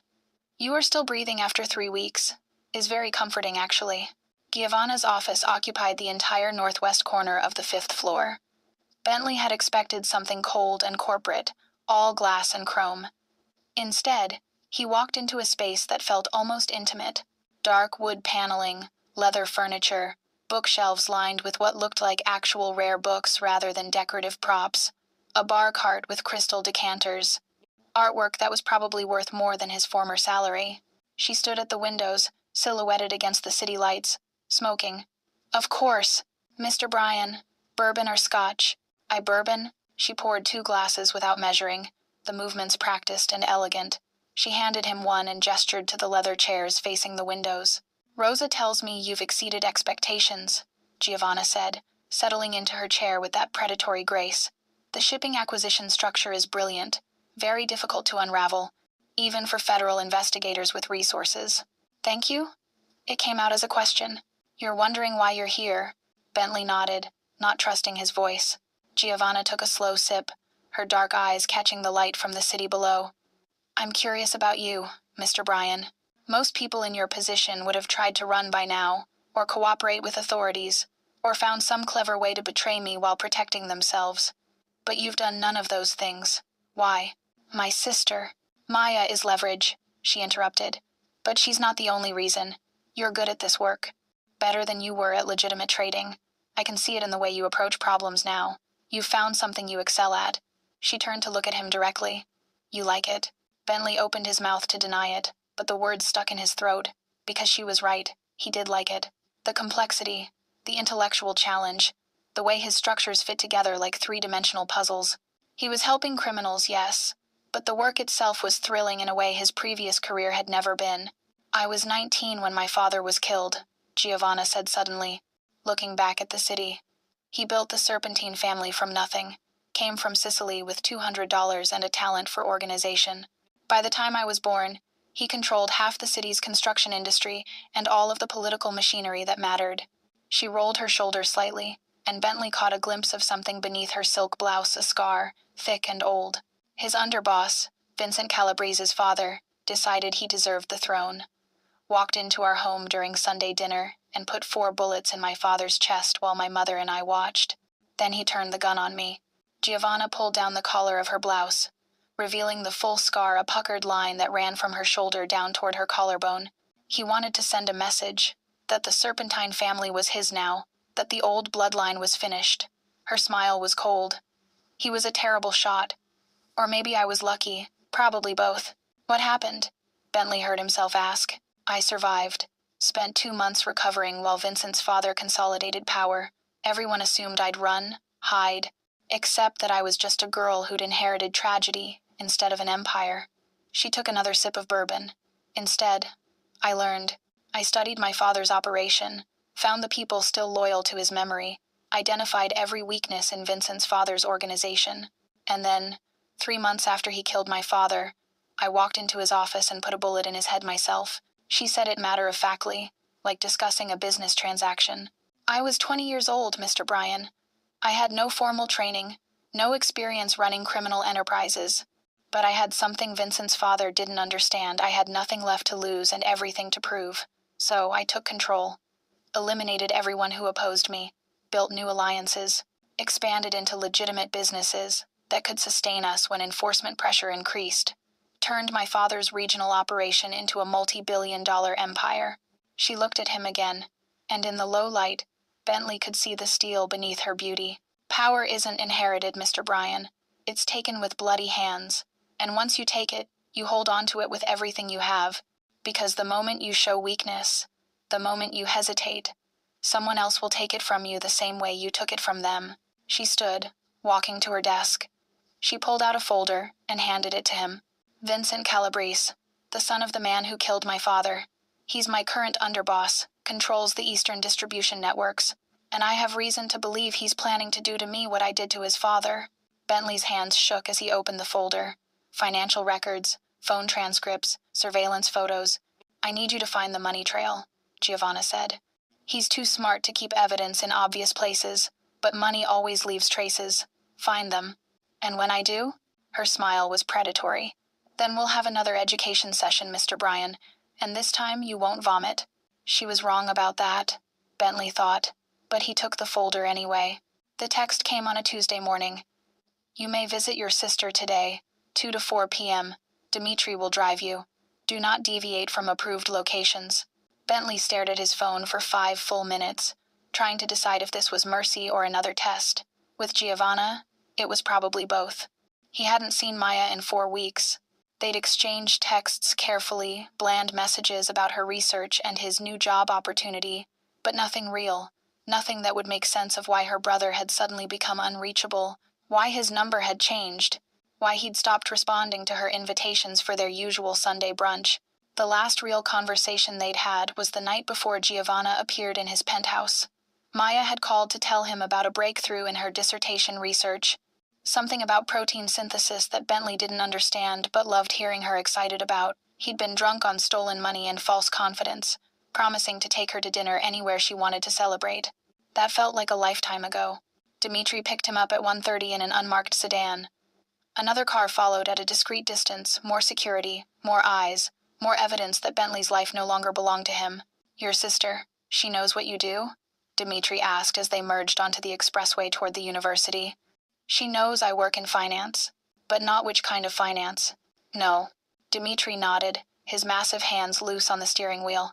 "You are still breathing after 3 weeks. Is very comforting, actually." Giovanna's office occupied the entire northwest corner of the 5th floor. Bentley had expected something cold and corporate, all glass and chrome. Instead, he walked into a space that felt almost intimate. Dark wood paneling, leather furniture, bookshelves lined with what looked like actual rare books rather than decorative props, a bar cart with crystal decanters, artwork that was probably worth more than his former salary. She stood at the windows, silhouetted against the city lights, smoking. "Of course, Mr. Bryan, bourbon or scotch?" "I bourbon." She poured 2 glasses without measuring, the movements practiced and elegant. She handed him one and gestured to the leather chairs facing the windows. "Rosa tells me you've exceeded expectations," Giovanna said, settling into her chair with that predatory grace. "The shipping acquisition structure is brilliant, very difficult to unravel, even for federal investigators with resources." "Thank you?" It came out as a question. "You're wondering why you're here?" Bentley nodded, not trusting his voice. Giovanna took a slow sip, her dark eyes catching the light from the city below. "I'm curious about you, Mr. Bryan. Most people in your position would have tried to run by now, or cooperate with authorities, or found some clever way to betray me while protecting themselves. But you've done none of those things. Why?" "My sister." "Maya is leverage," she interrupted. "But she's not the only reason. You're good at this work. Better than you were at legitimate trading. I can see it in the way you approach problems now. You've found something you excel at." She turned to look at him directly. "You like it?" Bentley opened his mouth to deny it, but the words stuck in his throat. Because she was right, he did like it. The complexity, the intellectual challenge, the way his structures fit together like 3-dimensional puzzles. He was helping criminals, yes, but the work itself was thrilling in a way his previous career had never been. "I was 19 when my father was killed," Giovanna said suddenly, looking back at the city. "He built the Serpentine family from nothing, came from Sicily with $200 and a talent for organization. By the time I was born, he controlled half the city's construction industry and all of the political machinery that mattered. She rolled her shoulders slightly, and Bentley caught a glimpse of something beneath her silk blouse, a scar, thick and old. His underboss, Vincent Calabrese's father, decided he deserved the throne. Walked into our home during Sunday dinner and put 4 bullets in my father's chest while my mother and I watched. Then he turned the gun on me. Giovanna pulled down the collar of her blouse, revealing the full scar, a puckered line that ran from her shoulder down toward her collarbone. He wanted to send a message, that the Serpentine family was his now, that the old bloodline was finished. Her smile was cold. He was a terrible shot. Or maybe I was lucky, probably both. What happened? Bentley heard himself ask. I survived. Spent 2 months recovering while Vincent's father consolidated power. Everyone assumed I'd run, hide, except that I was just a girl who'd inherited tragedy instead of an empire. She took another sip of bourbon. Instead, I learned. I studied my father's operation, found the people still loyal to his memory, identified every weakness in Vincent's father's organization, and then, 3 months after he killed my father, I walked into his office and put a bullet in his head myself. She said it matter-of-factly, like discussing a business transaction. I was 20 years old, Mr. Bryan. I had no formal training, no experience running criminal enterprises. But I had something Vincent's father didn't understand. I had nothing left to lose and everything to prove. So I took control, eliminated everyone who opposed me, built new alliances, expanded into legitimate businesses that could sustain us when enforcement pressure increased, turned my father's regional operation into a multi-billion-dollar empire. She looked at him again, and in the low light, Bentley could see the steel beneath her beauty. Power isn't inherited, Mr. Bryan. It's taken with bloody hands. And once you take it, you hold on to it with everything you have. Because the moment you show weakness, the moment you hesitate, someone else will take it from you the same way you took it from them. She stood, walking to her desk. She pulled out a folder and handed it to him. Vincent Calabrese, the son of the man who killed my father. He's my current underboss, controls the Eastern distribution networks, and I have reason to believe he's planning to do to me what I did to his father. Bentley's hands shook as he opened the folder. Financial records, phone transcripts, surveillance photos. I need you to find the money trail, Giovanna said. He's too smart to keep evidence in obvious places, but money always leaves traces. Find them. And when I do? Her smile was predatory. Then we'll have another education session, Mr. Bryan, and this time you won't vomit. She was wrong about that, Bentley thought, but he took the folder anyway. The text came on a Tuesday morning. You may visit your sister today, 2 to 4 p.m. Dimitri will drive you. Do not deviate from approved locations. Bentley stared at his phone for 5 full minutes, trying to decide if this was mercy or another test. With Giovanna, it was probably both. He hadn't seen Maya in 4 weeks. They'd exchanged texts carefully, bland messages about her research and his new job opportunity, but nothing real, nothing that would make sense of why her brother had suddenly become unreachable, why his number had changed, why he'd stopped responding to her invitations for their usual Sunday brunch. The last real conversation they'd had was the night before Giovanna appeared in his penthouse. Maya had called to tell him about a breakthrough in her dissertation research, something about protein synthesis that Bentley didn't understand but loved hearing her excited about. He'd been drunk on stolen money and false confidence, promising to take her to dinner anywhere she wanted to celebrate. That felt like a lifetime ago. Dimitri picked him up at 1:30 in an unmarked sedan. Another car followed at a discreet distance, more security, more eyes, more evidence that Bentley's life no longer belonged to him. Your sister, she knows what you do? Dimitri asked as they merged onto the expressway toward the university. She knows I work in finance, but not which kind of finance. No. Dimitri nodded, his massive hands loose on the steering wheel.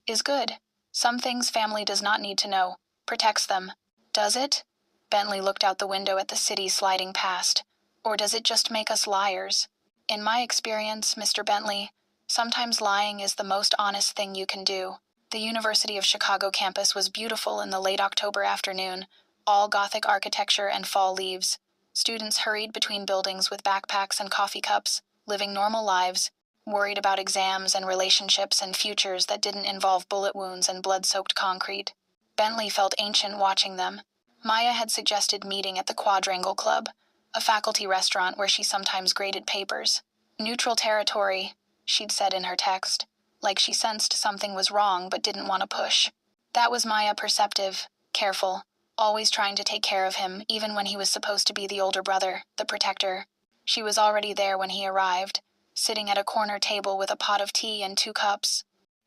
Is good. Some things family does not need to know. Protects them. Does it? Bentley looked out the window at the city sliding past. Or does it just make us liars? In my experience, Mr. Bentley, sometimes lying is the most honest thing you can do. The University of Chicago campus was beautiful in the late October afternoon, all Gothic architecture and fall leaves. Students hurried between buildings with backpacks and coffee cups, living normal lives, worried about exams and relationships and futures that didn't involve bullet wounds and blood-soaked concrete. Bentley felt ancient watching them. Maya had suggested meeting at the Quadrangle Club, a faculty restaurant where she sometimes graded papers. Neutral territory, she'd said in her text, like she sensed something was wrong but didn't want to push. That was Maya, perceptive, careful, always trying to take care of him, even when he was supposed to be the older brother, the protector. She was already there when he arrived, sitting at a corner table with a pot of tea and 2 cups.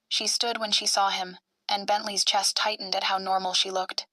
She stood when she saw him, and Bentley's chest tightened at how normal she looked.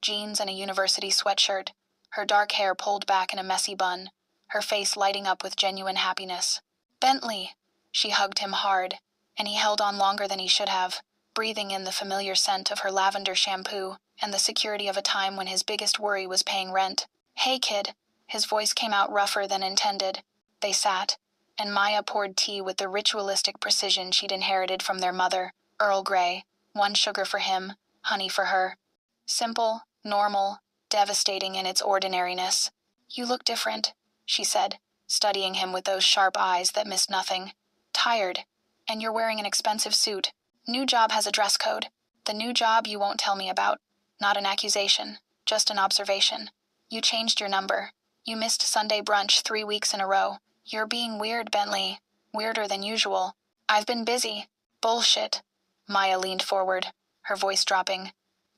Jeans and a university sweatshirt, her dark hair pulled back in a messy bun, her face lighting up with genuine happiness. "Bentley!" She hugged him hard, and he held on longer than he should have, breathing in the familiar scent of her lavender shampoo and the security of a time when his biggest worry was paying rent. "Hey, kid." His voice came out rougher than intended. They sat, and Maya poured tea with the ritualistic precision she'd inherited from their mother, Earl Grey, 1 sugar for him, honey for her. Simple, normal, devastating in its ordinariness. "You look different," she said, studying him with those sharp eyes that missed nothing. "Tired. And you're wearing an expensive suit. New job has a dress code. The new job you won't tell me about. Not an accusation, just an observation. You changed your number. You missed Sunday brunch 3 weeks in a row. You're being weird, Bentley. Weirder than usual." "I've been busy." "Bullshit." Maya leaned forward, her voice dropping.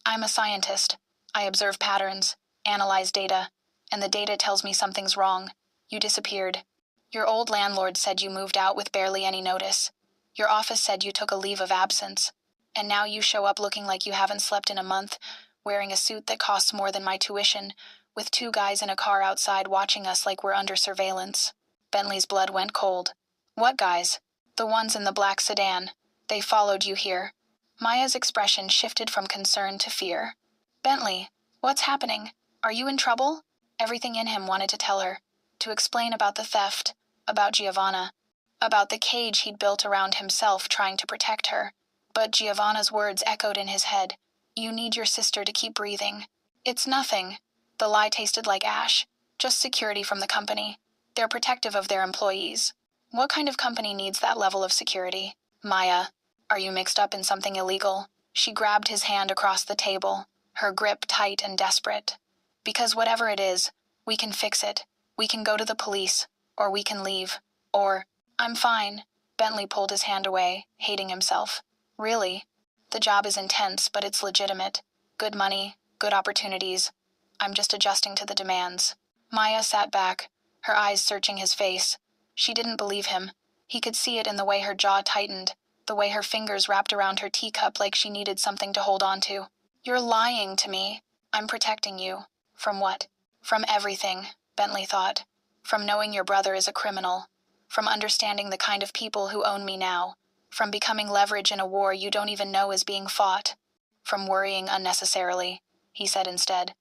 "I'm a scientist. I observe patterns, analyze data, and the data tells me something's wrong. You disappeared. Your old landlord said you moved out with barely any notice. Your office said you took a leave of absence. And now you show up looking like you haven't slept in a month, wearing a suit that costs more than my tuition, with 2 guys in a car outside watching us like we're under surveillance." Bentley's blood went cold. "What guys?" "The ones in the black sedan. They followed you here." Maya's expression shifted from concern to fear. "Bentley, what's happening? Are you in trouble?" Everything in him wanted to tell her, to explain about the theft, about Giovanna, about the cage he'd built around himself trying to protect her. But Giovanna's words echoed in his head. "You need your sister to keep breathing." "It's nothing." The lie tasted like ash. "Just security from the company. They're protective of their employees." "What kind of company needs that level of security?" "Maya, are you mixed up in something illegal?" She grabbed his hand across the table, her grip tight and desperate. "Because whatever it is, we can fix it. We can go to the police, or we can leave. Or—" "I'm fine." Bentley pulled his hand away, hating himself. "Really? The job is intense, but it's legitimate. Good money, good opportunities. I'm just adjusting to the demands." Maya sat back, her eyes searching his face. She didn't believe him. He could see it in the way her jaw tightened, the way her fingers wrapped around her teacup like she needed something to hold on to. "You're lying to me." "I'm protecting you." "From what?" "From everything," Bentley thought. "From knowing your brother is a criminal. From understanding the kind of people who own me now. From becoming leverage in a war you don't even know is being fought. From worrying unnecessarily," he said instead.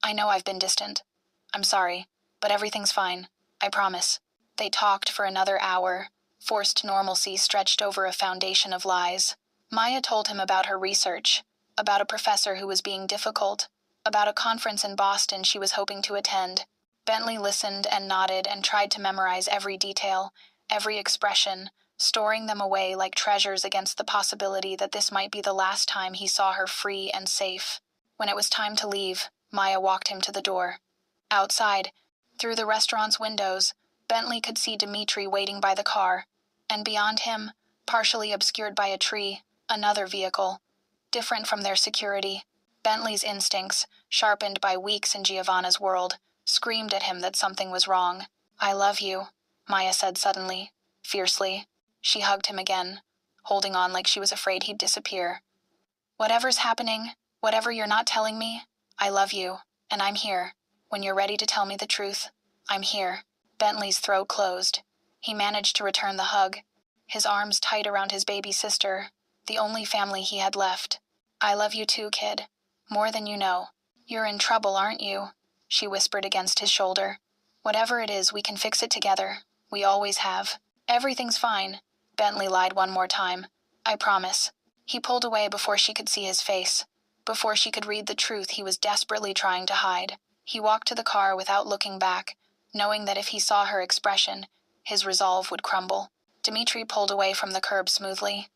"I know I've been distant. I'm sorry, but everything's fine. I promise." They talked for another hour. Forced normalcy stretched over a foundation of lies. Maya told him about her research, about a professor who was being difficult, about a conference in Boston she was hoping to attend. Bentley listened and nodded and tried to memorize every detail, every expression, storing them away like treasures against the possibility that this might be the last time he saw her free and safe. When it was time to leave, Maya walked him to the door. Outside, through the restaurant's windows, Bentley could see Dimitri waiting by the car, and beyond him, partially obscured by a tree, another vehicle. Different from their security, Bentley's instincts, sharpened by weeks in Giovanna's world, screamed at him that something was wrong. "I love you," Maya said suddenly, fiercely. She hugged him again, holding on like she was afraid he'd disappear. "Whatever's happening, whatever you're not telling me, I love you, and I'm here. When you're ready to tell me the truth, I'm here." Bentley's throat closed. He managed to return the hug, his arms tight around his baby sister, the only family he had left. "I love you too, kid. More than you know." "You're in trouble, aren't you?" she whispered against his shoulder. "Whatever it is, we can fix it together. We always have." "Everything's fine," Bentley lied one more time. "I promise." He pulled away before she could see his face, before she could read the truth he was desperately trying to hide. He walked to the car without looking back, knowing that if he saw her expression, his resolve would crumble. Dimitri pulled away from the curb smoothly.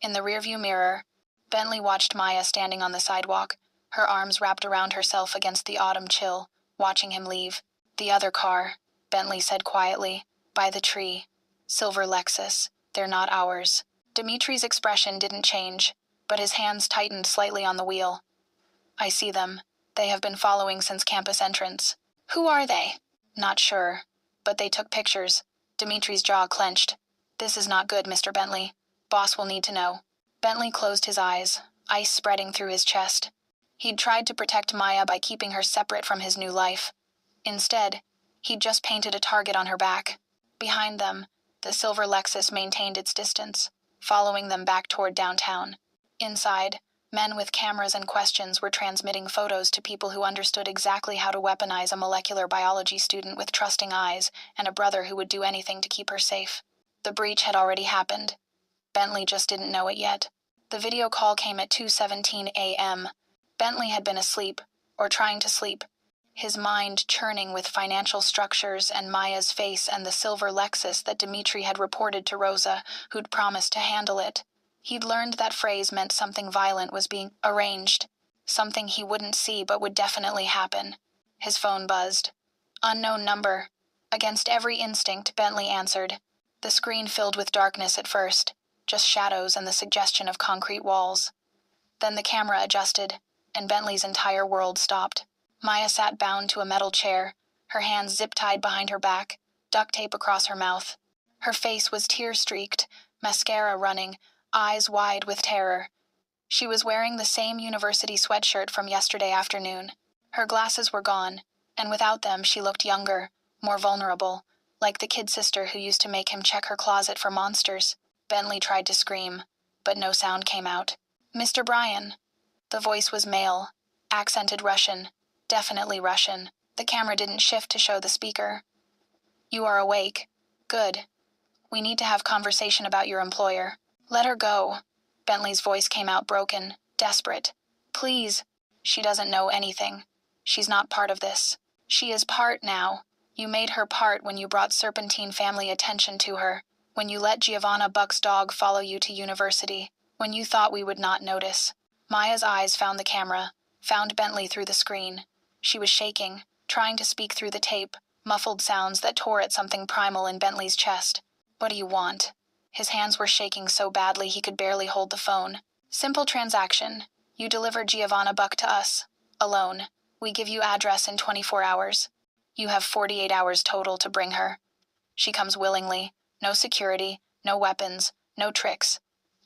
In the rearview mirror, Bentley watched Maya standing on the sidewalk, her arms wrapped around herself against the autumn chill, watching him leave. "The other car," Bentley said quietly, "by the tree. Silver Lexus. They're not ours." Dimitri's expression didn't change. but his hands tightened slightly on the wheel. I see them. They have been following since campus entrance. Who are they? Not sure, but they took pictures. Dimitri's jaw clenched. This is not good, Mr. Bentley. Boss will need to know. Bentley closed his eyes, ice spreading through his chest. He'd tried to protect Maya by keeping her separate from his new life. Instead, he'd just painted a target on her back. Behind them, the silver Lexus maintained its distance, following them back toward downtown. Inside, men with cameras and questions were transmitting photos to people who understood exactly how to weaponize a molecular biology student with trusting eyes and a brother who would do anything to keep her safe. The breach had already happened. Bentley just didn't know it yet. The video call came at 2:17 a.m. Bentley had been asleep, or trying to sleep, his mind churning with financial structures and Maya's face and the silver Lexus that Dimitri had reported to Rosa, who'd promised to handle it. He'd learned that phrase meant something violent was being arranged, something he wouldn't see but would definitely happen. His phone buzzed. Unknown number. Against every instinct, Bentley answered. The screen filled with darkness at first, just shadows and the suggestion of concrete walls. Then the camera adjusted, and Bentley's entire world stopped. Maya sat bound to a metal chair, her hands zip-tied behind her back, duct tape across her mouth. Her face was tear-streaked, mascara running, eyes wide with terror. She was wearing the same university sweatshirt from yesterday afternoon. Her glasses were gone, and without them she looked younger, more vulnerable, like the kid sister who used to make him check her closet for monsters. Bentley tried to scream, but no sound came out. Mr. Bryan. The voice was male, accented Russian, definitely Russian. The camera didn't shift to show the speaker. You are awake. Good. We need to have conversation about your employer. Let her go. Bentley's voice came out broken, desperate. Please. She doesn't know anything. She's not part of this. She is part now. You made her part when you brought Serpentine family attention to her, when you let Giovanna Buck's dog follow you to university, when you thought we would not notice. Maya's eyes found the camera, found Bentley through the screen. She was shaking, trying to speak through the tape, muffled sounds that tore at something primal in Bentley's chest. What do you want? His hands were shaking so badly he could barely hold the phone. Simple transaction. You deliver Giovanna Buck to us. Alone. We give you address in 24 hours. You have 48 hours total to bring her. She comes willingly. No security, no weapons, no tricks.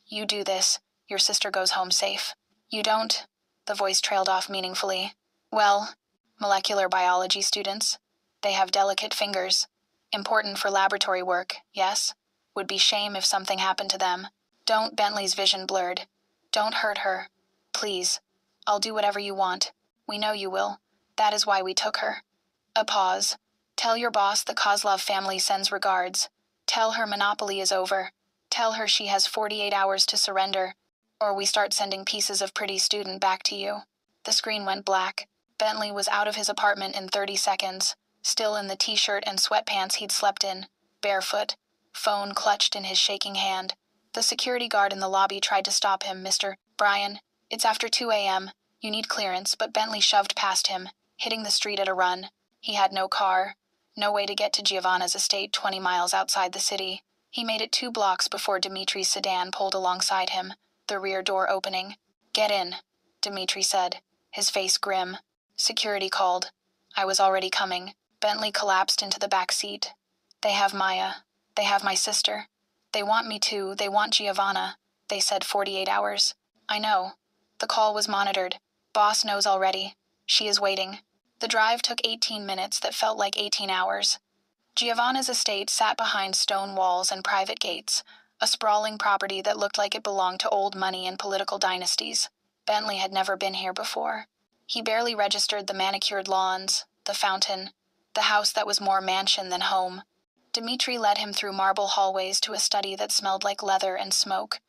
You do this, your sister goes home safe. You don't? The voice trailed off meaningfully. Well, molecular biology students. They have delicate fingers. Important for laboratory work, yes? Would be shame if something happened to them. Don't. Bentley's vision blurred. Don't hurt her. Please. I'll do whatever you want. We know you will. That is why we took her. A pause. Tell your boss the Kozlov family sends regards. Tell her monopoly is over. Tell her she has 48 hours to surrender, or we start sending pieces of pretty student back to you. The screen went black. Bentley was out of his apartment in 30 seconds, still in the t-shirt and sweatpants he'd slept in, barefoot, phone clutched in his shaking hand. The security guard in the lobby tried to stop him. Mr. Bryan, it's after 2 a.m. You need clearance, but Bentley shoved past him, hitting the street at a run. He had no car, no way to get to Giovanna's estate 20 miles outside the city. He made it 2 blocks before Dimitri's sedan pulled alongside him, the rear door opening. Get in, Dimitri said, his face grim. Security called. I was already coming. Bentley collapsed into the back seat. They have Maya. They have my sister. They want me too. They want Giovanna. They said 48 hours. I know. The call was monitored. Boss knows already. She is waiting. The drive took 18 minutes that felt like 18 hours. Giovanna's estate sat behind stone walls and private gates, a sprawling property that looked like it belonged to old money and political dynasties. Bentley had never been here before. He barely registered the manicured lawns, the fountain, the house that was more mansion than home. Dimitri led him through marble hallways to a study that smelled like leather and smoke.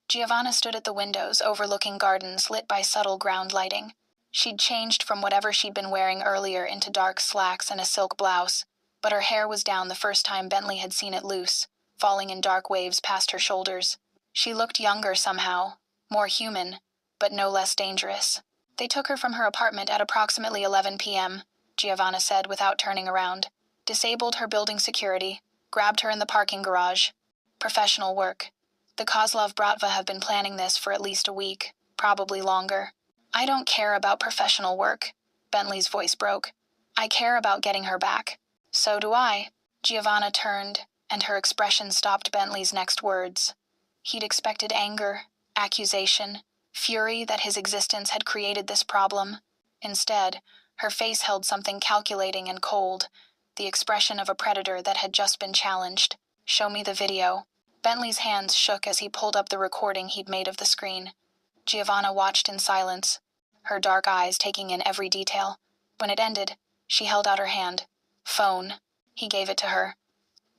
Giovanna stood at the windows overlooking gardens lit by subtle ground lighting. She'd changed from whatever she'd been wearing earlier into dark slacks and a silk blouse, but her hair was down the first time Bentley had seen it loose, falling in dark waves past her shoulders. She looked younger somehow, more human, but no less dangerous. They took her from her apartment at approximately 11 p.m., Giovanna said without turning around. Disabled her building security, grabbed her in the parking garage. Professional work. The Kozlov Bratva have been planning this for at least a week, probably longer. I don't care about professional work. Bentley's voice broke. I care about getting her back. So do I. Giovanna turned, and her expression stopped Bentley's next words. He'd expected anger, accusation, fury that his existence had created this problem. Instead, her face held something calculating and cold, the expression of a predator that had just been challenged. Show me the video. Bentley's hands shook as he pulled up the recording he'd made of the screen. Giovanna watched in silence, her dark eyes taking in every detail. When it ended, she held out her hand. Phone. He gave it to her.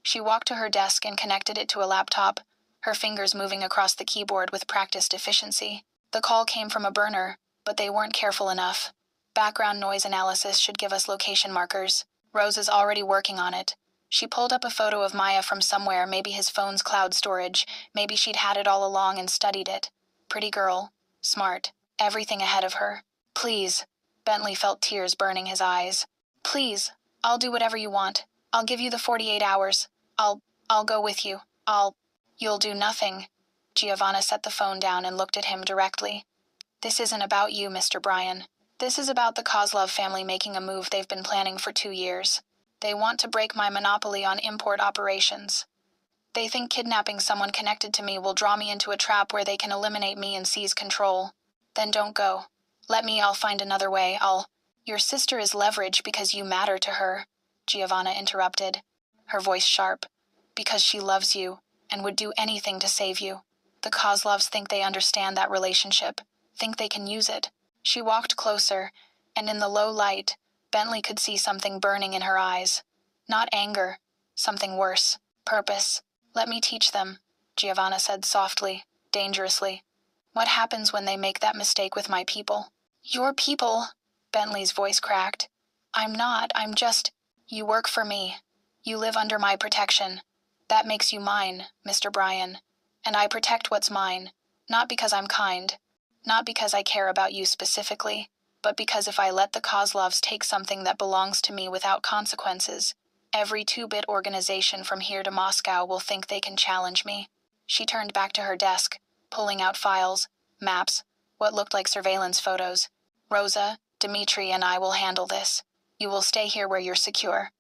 She walked to her desk and connected it to a laptop, her fingers moving across the keyboard with practiced efficiency. The call came from a burner, but they weren't careful enough. Background noise analysis should give us location markers. Rose is already working on it. She pulled up a photo of Maya from somewhere, maybe his phone's cloud storage. Maybe she'd had it all along and studied it. Pretty girl. Smart. Everything ahead of her. Please. Bentley felt tears burning his eyes. Please. I'll do whatever you want. I'll give you the 48 hours. I'll go with you. You'll do nothing. Giovanna set the phone down and looked at him directly. This isn't about you, Mr. Bryan. This is about the Kozlov family making a move they've been planning for 2 years. They want to break my monopoly on import operations. They think kidnapping someone connected to me will draw me into a trap where they can eliminate me and seize control. Then don't go. I'll find another way. Your sister is leverage because you matter to her, Giovanna interrupted, her voice sharp. Because she loves you and would do anything to save you. The Kozlovs think they understand that relationship, think they can use it. She walked closer, and in the low light, Bentley could see something burning in her eyes. Not anger, something worse. Purpose. Let me teach them, Giovanna said softly, dangerously. What happens when they make that mistake with my people? Your people? Bentley's voice cracked. I'm just... You work for me. You live under my protection. That makes you mine, Mr. Bryan. And I protect what's mine, not because I'm kind, not because I care about you specifically, but because if I let the Kozlovs take something that belongs to me without consequences, every 2-bit organization from here to Moscow will think they can challenge me. She turned back to her desk, pulling out files, maps, what looked like surveillance photos. Rosa, Dmitri, and I will handle this. You will stay here where you're secure.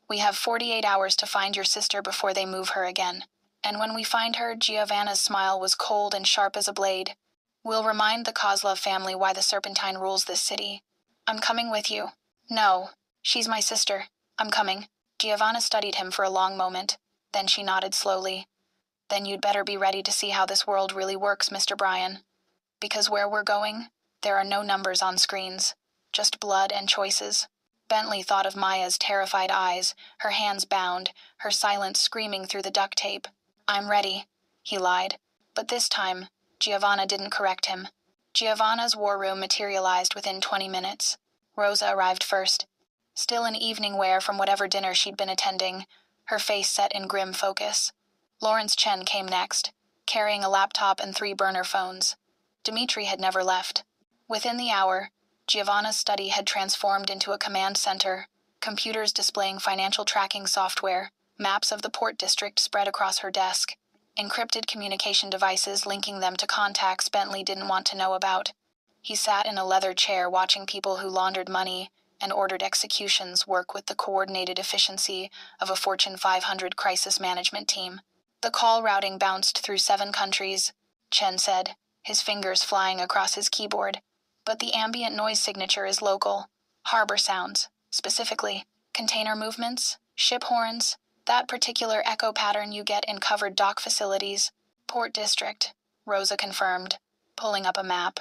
We have 48 hours to find your sister before they move her again. And when we find her, Giovanna's smile was cold and sharp as a blade. We'll remind the Kozlov family why the Serpentine rules this city. I'm coming with you. No, she's my sister. I'm coming. Giovanna studied him for a long moment. Then she nodded slowly. Then you'd better be ready to see how this world really works, Mr. Bryan. Because where we're going, there are no numbers on screens. Just blood and choices. Bentley thought of Maya's terrified eyes, her hands bound, her silence screaming through the duct tape. I'm ready, he lied. But this time, Giovanna didn't correct him. Giovanna's war room materialized within 20 minutes. Rosa arrived first. Still in evening wear from whatever dinner she'd been attending, her face set in grim focus. Lawrence Chen came next, carrying a laptop and 3 burner phones. Dmitri had never left. Within the hour, Giovanna's study had transformed into a command center, computers displaying financial tracking software, maps of the port district spread across her desk, encrypted communication devices linking them to contacts Bentley didn't want to know about. He sat in a leather chair watching people who laundered money and ordered executions work with the coordinated efficiency of a Fortune 500 crisis management team. The call routing bounced through 7 countries, Chen said, his fingers flying across his keyboard. But the ambient noise signature is local. Harbor sounds, specifically. Container movements, ship horns, that particular echo pattern you get in covered dock facilities. Port District, Rosa confirmed, pulling up a map.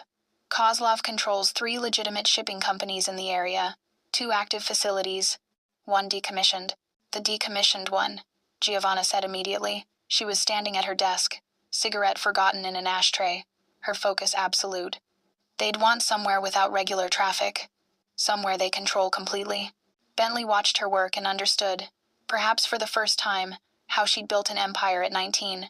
Kozlov controls 3 legitimate shipping companies in the area, 2 active facilities, 1 decommissioned. The decommissioned one, Giovanna said immediately. She was standing at her desk, cigarette forgotten in an ashtray, her focus absolute. They'd want somewhere without regular traffic, somewhere they control completely. Bentley watched her work and understood, perhaps for the first time, how she'd built an empire at 19.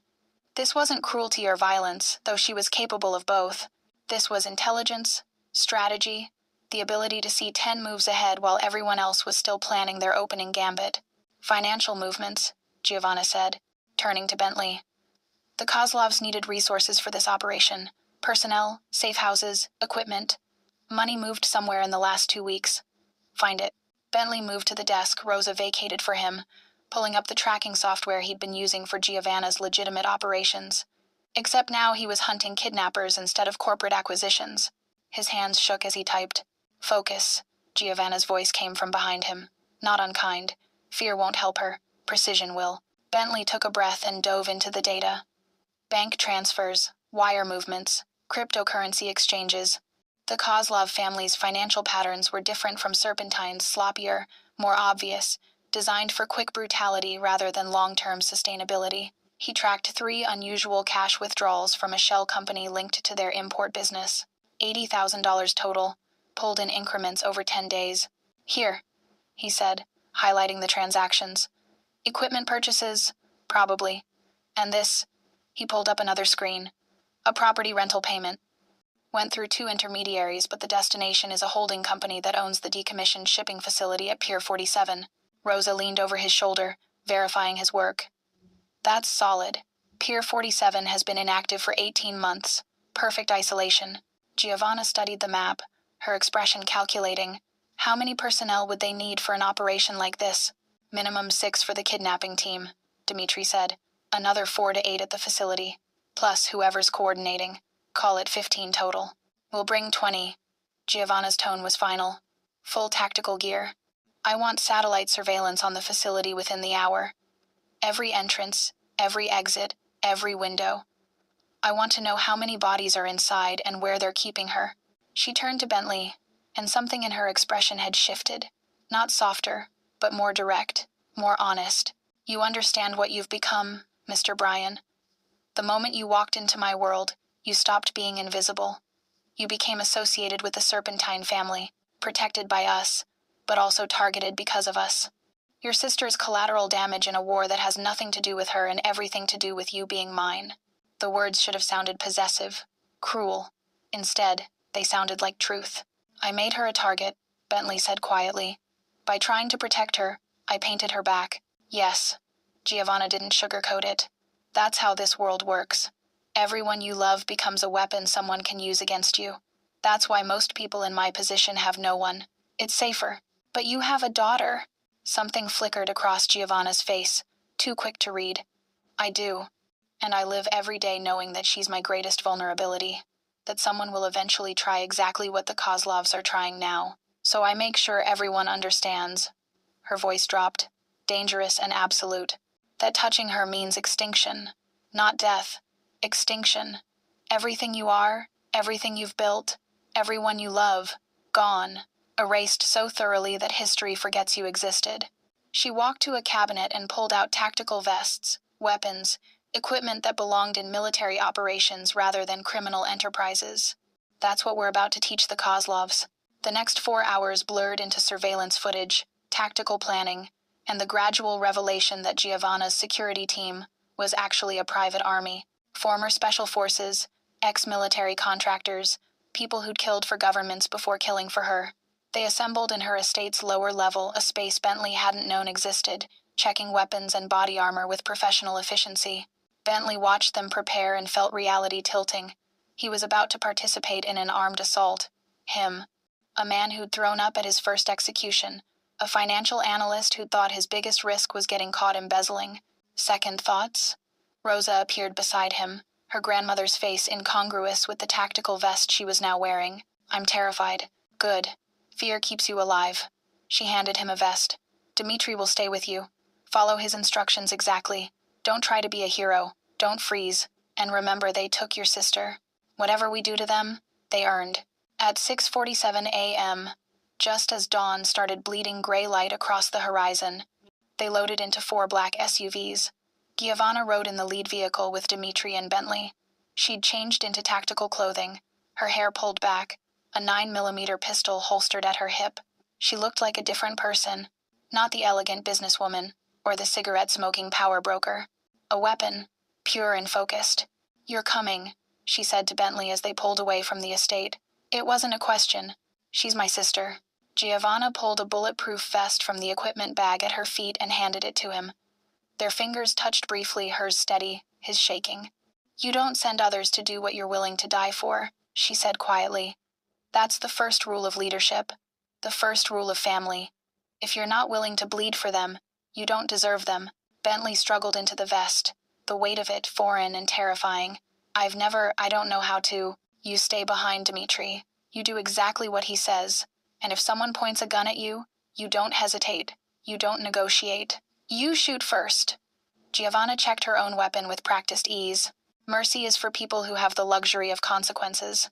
This wasn't cruelty or violence, though she was capable of both. This was intelligence, strategy, the ability to see 10 moves ahead while everyone else was still planning their opening gambit. Financial movements, Giovanna said, turning to Bentley. The Kozlovs needed resources for this operation. Personnel, safe houses, equipment. Money moved somewhere in the last 2 weeks. Find it. Bentley moved to the desk Rosa vacated for him, pulling up the tracking software he'd been using for Giovanna's legitimate operations. Except now he was hunting kidnappers instead of corporate acquisitions. His hands shook as he typed. Focus. Giovanna's voice came from behind him. Not unkind. Fear won't help her. Precision will. Bentley took a breath and dove into the data. Bank transfers, wire movements, cryptocurrency exchanges. The Kozlov family's financial patterns were different from Serpentine's, sloppier, more obvious, designed for quick brutality rather than long-term sustainability. He tracked 3 unusual cash withdrawals from a shell company linked to their import business. $80,000 total, pulled in increments over 10 days. Here, he said, highlighting the transactions. Equipment purchases? Probably. And this? He pulled up another screen. A property rental payment. Went through 2 intermediaries, but the destination is a holding company that owns the decommissioned shipping facility at Pier 47. Rosa leaned over his shoulder, verifying his work. That's solid. Pier 47 has been inactive for 18 months. Perfect isolation. Giovanna studied the map, her expression calculating. How many personnel would they need for an operation like this? Minimum 6 for the kidnapping team, Dmitri said. Another 4 to 8 at the facility. Plus whoever's coordinating. Call it 15 total. We'll bring 20. Giovanna's tone was final. Full tactical gear. I want satellite surveillance on the facility within the hour. Every entrance, every exit, every window. I want to know how many bodies are inside and where they're keeping her. She turned to Bentley, and something in her expression had shifted. Not softer, but more direct, more honest. You understand what you've become, Mr. Bryan. The moment you walked into my world, you stopped being invisible. You became associated with the Serpentine family, protected by us, but also targeted because of us. Your sister's collateral damage in a war that has nothing to do with her and everything to do with you being mine. The words should have sounded possessive, cruel. Instead, they sounded like truth. I made her a target, Bentley said quietly. By trying to protect her, I painted her back. Yes. Giovanna didn't sugarcoat it. That's how this world works. Everyone you love becomes a weapon someone can use against you. That's why most people in my position have no one. It's safer. But you have a daughter. Something flickered across Giovanna's face, too quick to read. I do. And I live every day knowing that she's my greatest vulnerability. That someone will eventually try exactly what the Kozlovs are trying now. So I make sure everyone understands. Her voice dropped, dangerous and absolute. That touching her means extinction. Not death. Extinction. Everything you are, everything you've built, everyone you love, gone, erased so thoroughly that history forgets you existed. She walked to a cabinet and pulled out tactical vests, weapons, equipment that belonged in military operations rather than criminal enterprises. That's what we're about to teach the Kozlovs. The next 4 hours blurred into surveillance footage, tactical planning, and the gradual revelation that Giovanna's security team was actually a private army. Former special forces, ex-military contractors, people who'd killed for governments before killing for her. They assembled in her estate's lower level, a space Bentley hadn't known existed, checking weapons and body armor with professional efficiency. Bentley watched them prepare and felt reality tilting. He was about to participate in an armed assault. Him. A man who'd thrown up at his first execution. A financial analyst who'd thought his biggest risk was getting caught embezzling. Second thoughts? Rosa appeared beside him, her grandmother's face incongruous with the tactical vest she was now wearing. I'm terrified. Good. Fear keeps you alive. She handed him a vest. Dmitri will stay with you. Follow his instructions exactly. Don't try to be a hero. Don't freeze. And remember, they took your sister. Whatever we do to them, they earned. At 6:47 a.m., just as dawn started bleeding gray light across the horizon, they loaded into 4 black SUVs. Giovanna rode in the lead vehicle with Dmitri and Bentley. She'd changed into tactical clothing, her hair pulled back, a 9mm pistol holstered at her hip. She looked like a different person, not the elegant businesswoman or the cigarette-smoking power broker. A weapon, pure and focused. You're coming, she said to Bentley as they pulled away from the estate. It wasn't a question. She's my sister. Giovanna pulled a bulletproof vest from the equipment bag at her feet and handed it to him. Their fingers touched briefly, hers steady, his shaking. You don't send others to do what you're willing to die for, she said quietly. That's the first rule of leadership. The first rule of family. If you're not willing to bleed for them, you don't deserve them. Bentley struggled into the vest, the weight of it foreign and terrifying. I don't know how to. You stay behind, Dimitri. You do exactly what he says. And if someone points a gun at you, you don't hesitate. You don't negotiate. You shoot first. Giovanna checked her own weapon with practiced ease. Mercy is for people who have the luxury of consequences.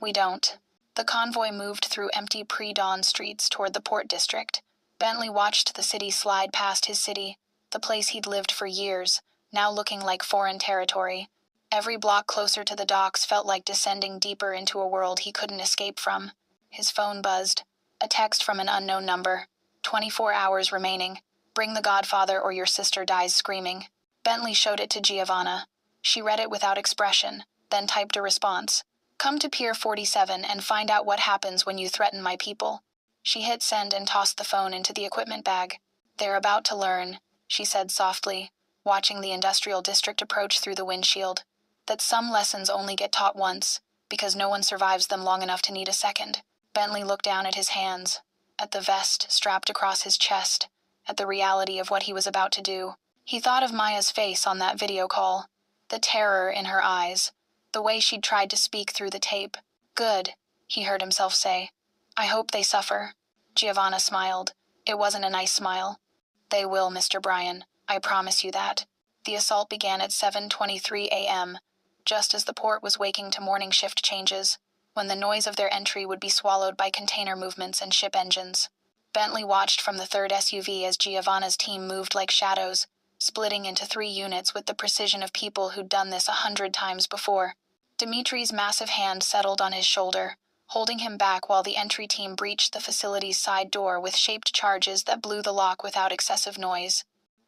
We don't. The convoy moved through empty pre-dawn streets toward the port district. Bentley watched the city slide past his city, the place he'd lived for years, now looking like foreign territory. Every block closer to the docks felt like descending deeper into a world he couldn't escape from. His phone buzzed. A text from an unknown number. 24 hours remaining. Bring the Godfather or your sister dies screaming. Bentley showed it to Giovanna. She read it without expression, then typed a response. Come to Pier 47 and find out what happens when you threaten my people. She hit send and tossed the phone into the equipment bag. They're about to learn, she said softly, watching the industrial district approach through the windshield, that some lessons only get taught once, because no one survives them long enough to need a second. Bentley looked down at his hands, at the vest strapped across his chest, at the reality of what he was about to do. He thought of Maya's face on that video call, the terror in her eyes, the way she'd tried to speak through the tape. Good, he heard himself say. I hope they suffer. Giovanna smiled. It wasn't a nice smile. They will, Mr. Bryan. I promise you that. The assault began at 7:23 a.m., just as the port was waking to morning shift changes, when the noise of their entry would be swallowed by container movements and ship engines. Bentley watched from the third SUV as Giovanna's team moved like shadows, splitting into 3 units with the precision of people who'd done this 100 times before. Dimitri's massive hand settled on his shoulder, holding him back while the entry team breached the facility's side door with shaped charges that blew the lock without excessive noise.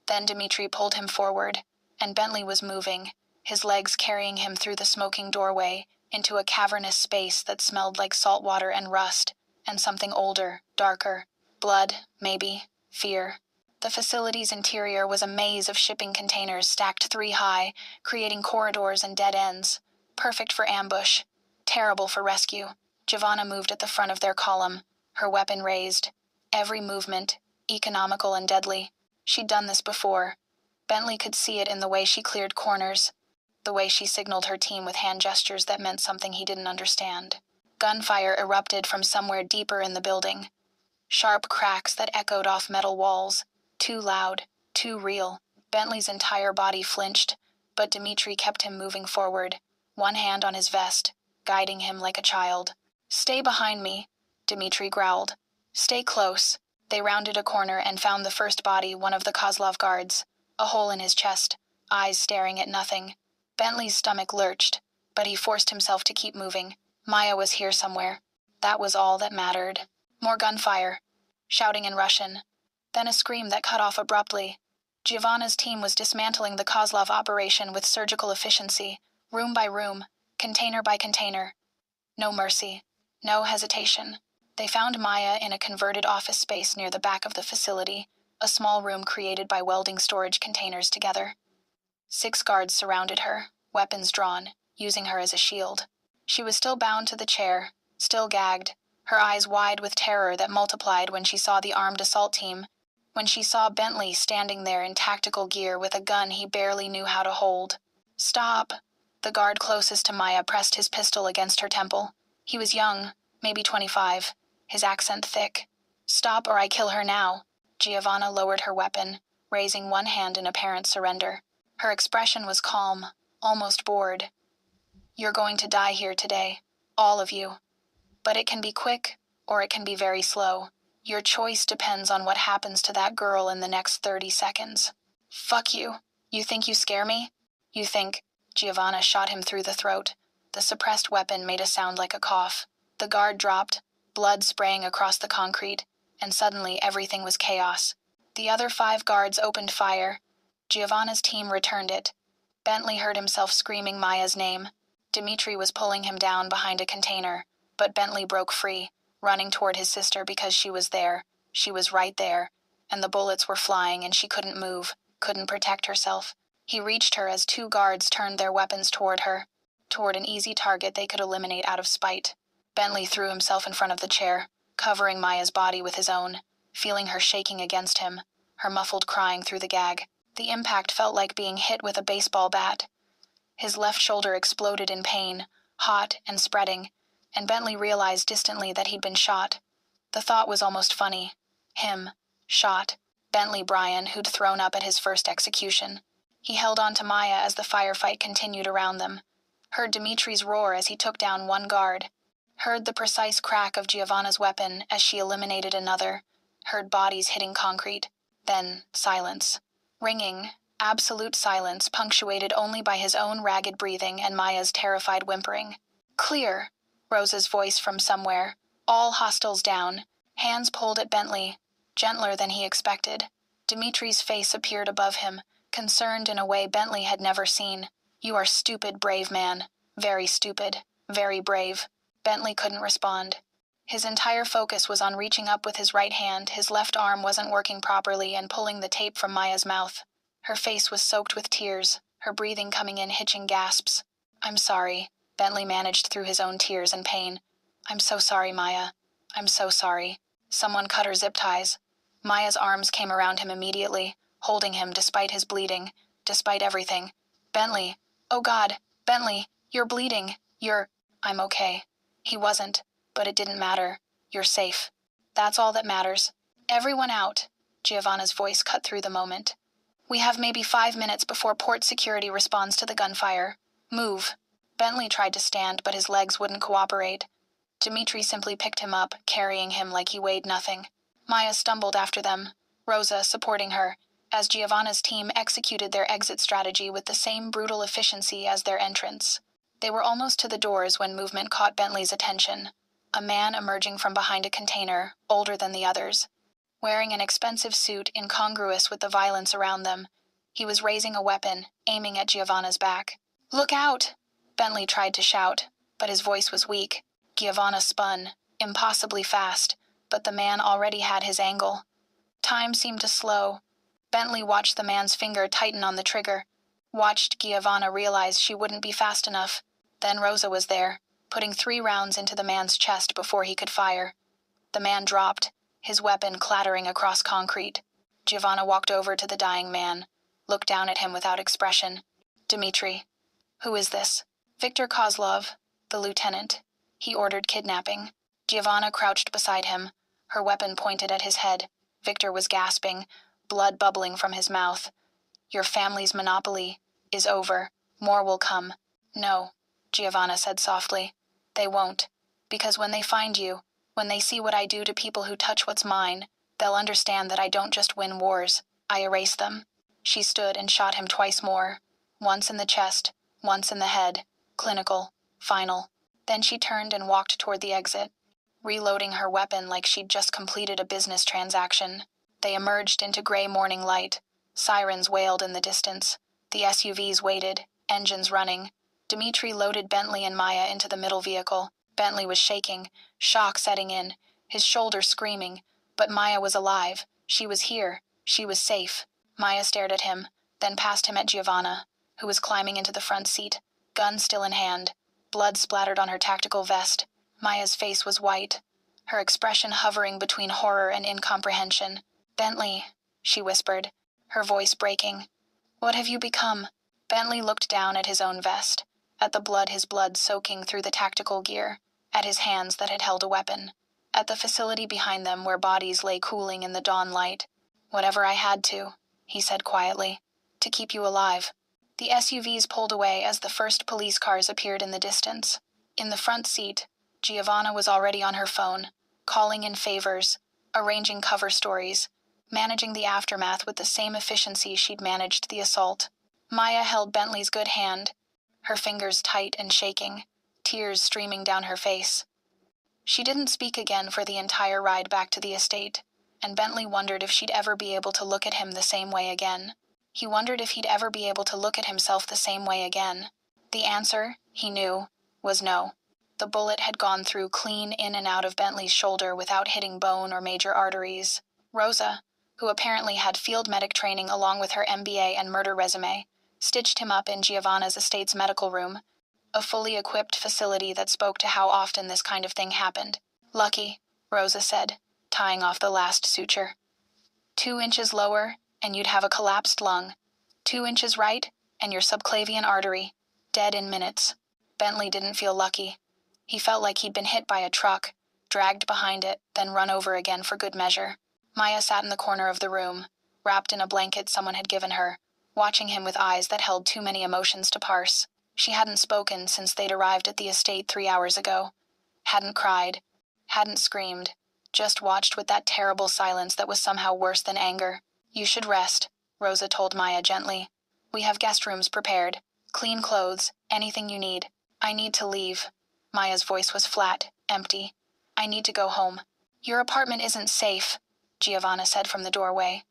Then Dimitri pulled him forward, and Bentley was moving, his legs carrying him through the smoking doorway into a cavernous space that smelled like salt water and rust, and something older, darker. Blood, maybe. Fear. The facility's interior was a maze of shipping containers stacked 3 high, creating corridors and dead ends. Perfect for ambush. Terrible for rescue. Giovanna moved at the front of their column, her weapon raised. Every movement, economical and deadly. She'd done this before. Bentley could see it in the way she cleared corners, the way she signaled her team with hand gestures that meant something he didn't understand. Gunfire erupted from somewhere deeper in the building. Sharp cracks that echoed off metal walls. Too loud, too real. Bentley's entire body flinched, but Dimitri kept him moving forward, one hand on his vest, guiding him like a child. Stay behind me, Dimitri growled. Stay close. They rounded a corner and found the first body, one of the Kozlov guards, a hole in his chest, eyes staring at nothing. Bentley's stomach lurched, but he forced himself to keep moving. Maya was here somewhere. That was all that mattered. More gunfire, shouting in Russian. Then a scream that cut off abruptly. Giovanna's team was dismantling the Kozlov operation with surgical efficiency, room by room, container by container. No mercy, no hesitation. They found Maya in a converted office space near the back of the facility, a small room created by welding storage containers together. 6 guards surrounded her, weapons drawn, using her as a shield. She was still bound to the chair, still gagged, her eyes wide with terror that multiplied when she saw the armed assault team, when she saw Bentley standing there in tactical gear with a gun he barely knew how to hold. Stop! The guard closest to Maya pressed his pistol against her temple. He was young, maybe 25, his accent thick. Stop or I kill her now. Giovanna lowered her weapon, raising one hand in apparent surrender. Her expression was calm, almost bored. You're going to die here today, all of you. But it can be quick, or it can be very slow. Your choice depends on what happens to that girl in the next 30 seconds. Fuck you. You think you scare me? You think... Giovanna shot him through the throat. The suppressed weapon made a sound like a cough. The guard dropped, blood spraying across the concrete, and suddenly everything was chaos. The other 5 guards opened fire. Giovanna's team returned it. Bentley heard himself screaming Maya's name. Dimitri was pulling him down behind a container, but Bentley broke free, running toward his sister because she was there. She was right there, and the bullets were flying and she couldn't move, couldn't protect herself. He reached her as two guards turned their weapons toward her, toward an easy target they could eliminate out of spite. Bentley threw himself in front of the chair, covering Maya's body with his own, feeling her shaking against him, her muffled crying through the gag. The impact felt like being hit with a baseball bat. His left shoulder exploded in pain, hot and spreading, and Bentley realized distantly that he'd been shot. The thought was almost funny. Him, shot. Bentley Bryan, who'd thrown up at his first execution. He held on to Maya as the firefight continued around them, heard Dimitri's roar as he took down one guard, heard the precise crack of Giovanna's weapon as she eliminated another, heard bodies hitting concrete. Then, silence. Ringing, absolute silence punctuated only by his own ragged breathing and Maya's terrified whimpering. "Clear," Rosa's voice from somewhere. All hostiles down, hands pulled at Bentley, gentler than he expected. Dimitri's face appeared above him, concerned in a way Bentley had never seen. "You are stupid, brave man. Very stupid. Very brave." Bentley couldn't respond. His entire focus was on reaching up with his right hand. His left arm wasn't working properly and pulling the tape from Maya's mouth. Her face was soaked with tears, her breathing coming in hitching gasps. "I'm sorry," Bentley managed through his own tears and pain. "I'm so sorry, Maya. I'm so sorry." Someone cut her zip ties. Maya's arms came around him immediately, holding him despite his bleeding, despite everything. "Bentley. Oh God, Bentley, you're bleeding. I'm okay." He wasn't, but it didn't matter. "You're safe. That's all that matters." "Everyone out," Giovanna's voice cut through the moment. "We have maybe 5 minutes before port security responds to the gunfire. Move." Bentley tried to stand, but his legs wouldn't cooperate. Dimitri simply picked him up, carrying him like he weighed nothing. Maya stumbled after them, Rosa supporting her, as Giovanna's team executed their exit strategy with the same brutal efficiency as their entrance. They were almost to the doors when movement caught Bentley's attention. A man emerging from behind a container, older than the others. Wearing an expensive suit incongruous with the violence around them, he was raising a weapon, aiming at Giovanna's back. "Look out!" Bentley tried to shout, but his voice was weak. Giovanna spun, impossibly fast, but the man already had his angle. Time seemed to slow. Bentley watched the man's finger tighten on the trigger, watched Giovanna realize she wouldn't be fast enough. Then Rosa was there, putting 3 rounds into the man's chest before he could fire. The man dropped, his weapon clattering across concrete. Giovanna walked over to the dying man, looked down at him without expression. "Dimitri." "Who is this?" "Victor Kozlov, the lieutenant. He ordered kidnapping." Giovanna crouched beside him, her weapon pointed at his head. Victor was gasping, blood bubbling from his mouth. "Your family's monopoly is over. More will come." "No," Giovanna said softly. "They won't. Because when they find you, when they see what I do to people who touch what's mine, they'll understand that I don't just win wars, I erase them." She stood and shot him twice more. Once in the chest, once in the head. Clinical. Final. Then she turned and walked toward the exit, reloading her weapon like she'd just completed a business transaction. They emerged into gray morning light. Sirens wailed in the distance. The SUVs waited, engines running. Dimitri loaded Bentley and Maya into the middle vehicle. Bentley was shaking, shock setting in, his shoulder screaming, but Maya was alive. She was here. She was safe. Maya stared at him, then past him at Giovanna, who was climbing into the front seat, gun still in hand. Blood splattered on her tactical vest. Maya's face was white, her expression hovering between horror and incomprehension. "Bentley," she whispered, her voice breaking. "What have you become?" Bentley looked down at his own vest, at his blood soaking through the tactical gear, at his hands that had held a weapon, at the facility behind them where bodies lay cooling in the dawn light. "Whatever I had to," he said quietly, "to keep you alive." The SUVs pulled away as the first police cars appeared in the distance. In the front seat, Giovanna was already on her phone, calling in favors, arranging cover stories, managing the aftermath with the same efficiency she'd managed the assault. Maya held Bentley's good hand, her fingers tight and shaking, tears streaming down her face. She didn't speak again for the entire ride back to the estate, and Bentley wondered if she'd ever be able to look at him the same way again. He wondered if he'd ever be able to look at himself the same way again. The answer, he knew, was no. The bullet had gone through clean in and out of Bentley's shoulder without hitting bone or major arteries. Rosa, who apparently had field medic training along with her MBA and murder resume, stitched him up in Giovanna's estate's medical room, a fully equipped facility that spoke to how often this kind of thing happened. Lucky, Rosa said, tying off the last suture. 2 inches lower, and you'd have a collapsed lung. 2 inches right, and your subclavian artery. Dead in minutes. Bentley didn't feel lucky. He felt like he'd been hit by a truck, dragged behind it, then run over again for good measure. Maya sat in the corner of the room, wrapped in a blanket someone had given her, watching him with eyes that held too many emotions to parse. She hadn't spoken since they'd arrived at the estate 3 hours ago. Hadn't cried. Hadn't screamed. Just watched with that terrible silence that was somehow worse than anger. You should rest, Rosa told Maya gently. We have guest rooms prepared. Clean clothes, anything you need. I need to leave. Maya's voice was flat, empty. I need to go home. Your apartment isn't safe, Giovanna said from the doorway.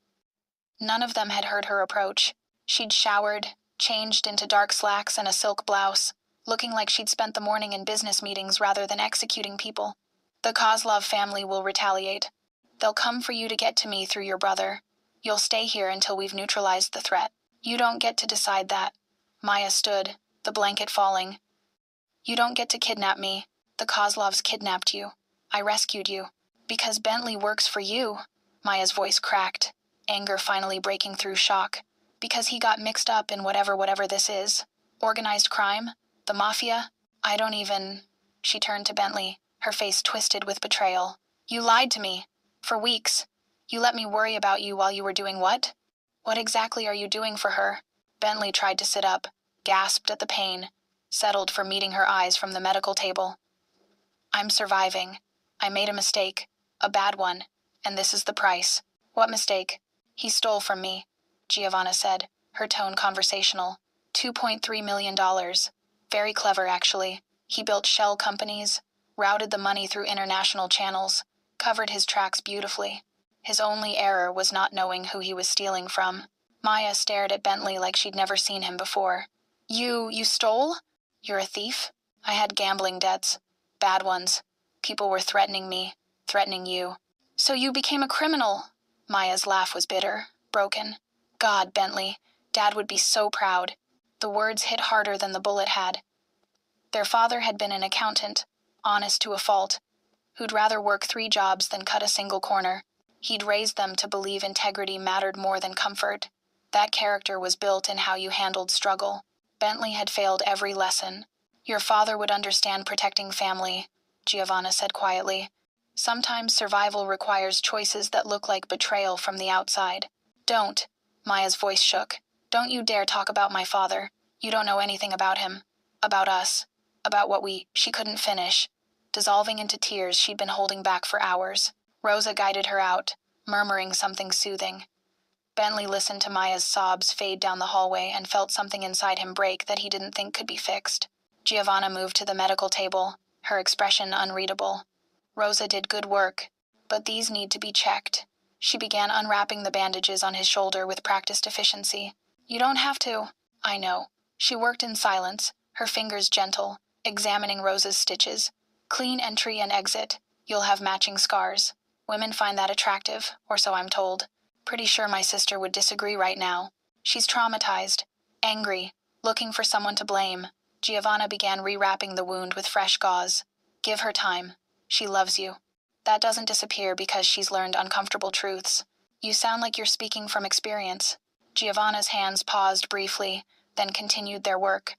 None of them had heard her approach. She'd showered, changed into dark slacks and a silk blouse, looking like she'd spent the morning in business meetings rather than executing people. The Kozlov family will retaliate. They'll come for you to get to me through your brother. You'll stay here until we've neutralized the threat. You don't get to decide that. Maya stood, the blanket falling. You don't get to kidnap me. The Kozlovs kidnapped you. I rescued you. Because Bentley works for you. Maya's voice cracked, anger finally breaking through shock. Because he got mixed up in whatever this is. Organized crime? The Mafia? I don't even... She turned to Bentley, her face twisted with betrayal. You lied to me. For weeks. You let me worry about you while you were doing what? What exactly are you doing for her? Bentley tried to sit up, gasped at the pain, settled for meeting her eyes from the medical table. I'm surviving. I made a mistake. A bad one. And this is the price. What mistake? He stole from me, Giovanna said, her tone conversational. $2.3 million. Very clever, actually. He built shell companies, routed the money through international channels, covered his tracks beautifully. His only error was not knowing who he was stealing from. Maya stared at Bentley like she'd never seen him before. You stole? You're a thief? I had gambling debts. Bad ones. People were threatening me, threatening you. So you became a criminal? Maya's laugh was bitter, broken. God, Bentley, Dad would be so proud. The words hit harder than the bullet had. Their father had been an accountant, honest to a fault, who'd rather work 3 jobs than cut a single corner. He'd raised them to believe integrity mattered more than comfort. That character was built in how you handled struggle. Bentley had failed every lesson. Your father would understand protecting family, Giovanna said quietly. Sometimes survival requires choices that look like betrayal from the outside. Don't. Maya's voice shook. Don't you dare talk about my father. You don't know anything about him. About us. About what She couldn't finish. Dissolving into tears she'd been holding back for hours. Rosa guided her out, murmuring something soothing. Bentley listened to Maya's sobs fade down the hallway and felt something inside him break that he didn't think could be fixed. Giovanna moved to the medical table, her expression unreadable. Rosa did good work, but these need to be checked. She began unwrapping the bandages on his shoulder with practiced efficiency. You don't have to. I know. She worked in silence, her fingers gentle, examining Rosa's stitches. Clean entry and exit. You'll have matching scars. Women find that attractive, or so I'm told. Pretty sure my sister would disagree right now. She's traumatized, angry, looking for someone to blame. Giovanna began rewrapping the wound with fresh gauze. Give her time. She loves you. That doesn't disappear because she's learned uncomfortable truths. You sound like you're speaking from experience. Giovanna's hands paused briefly, then continued their work.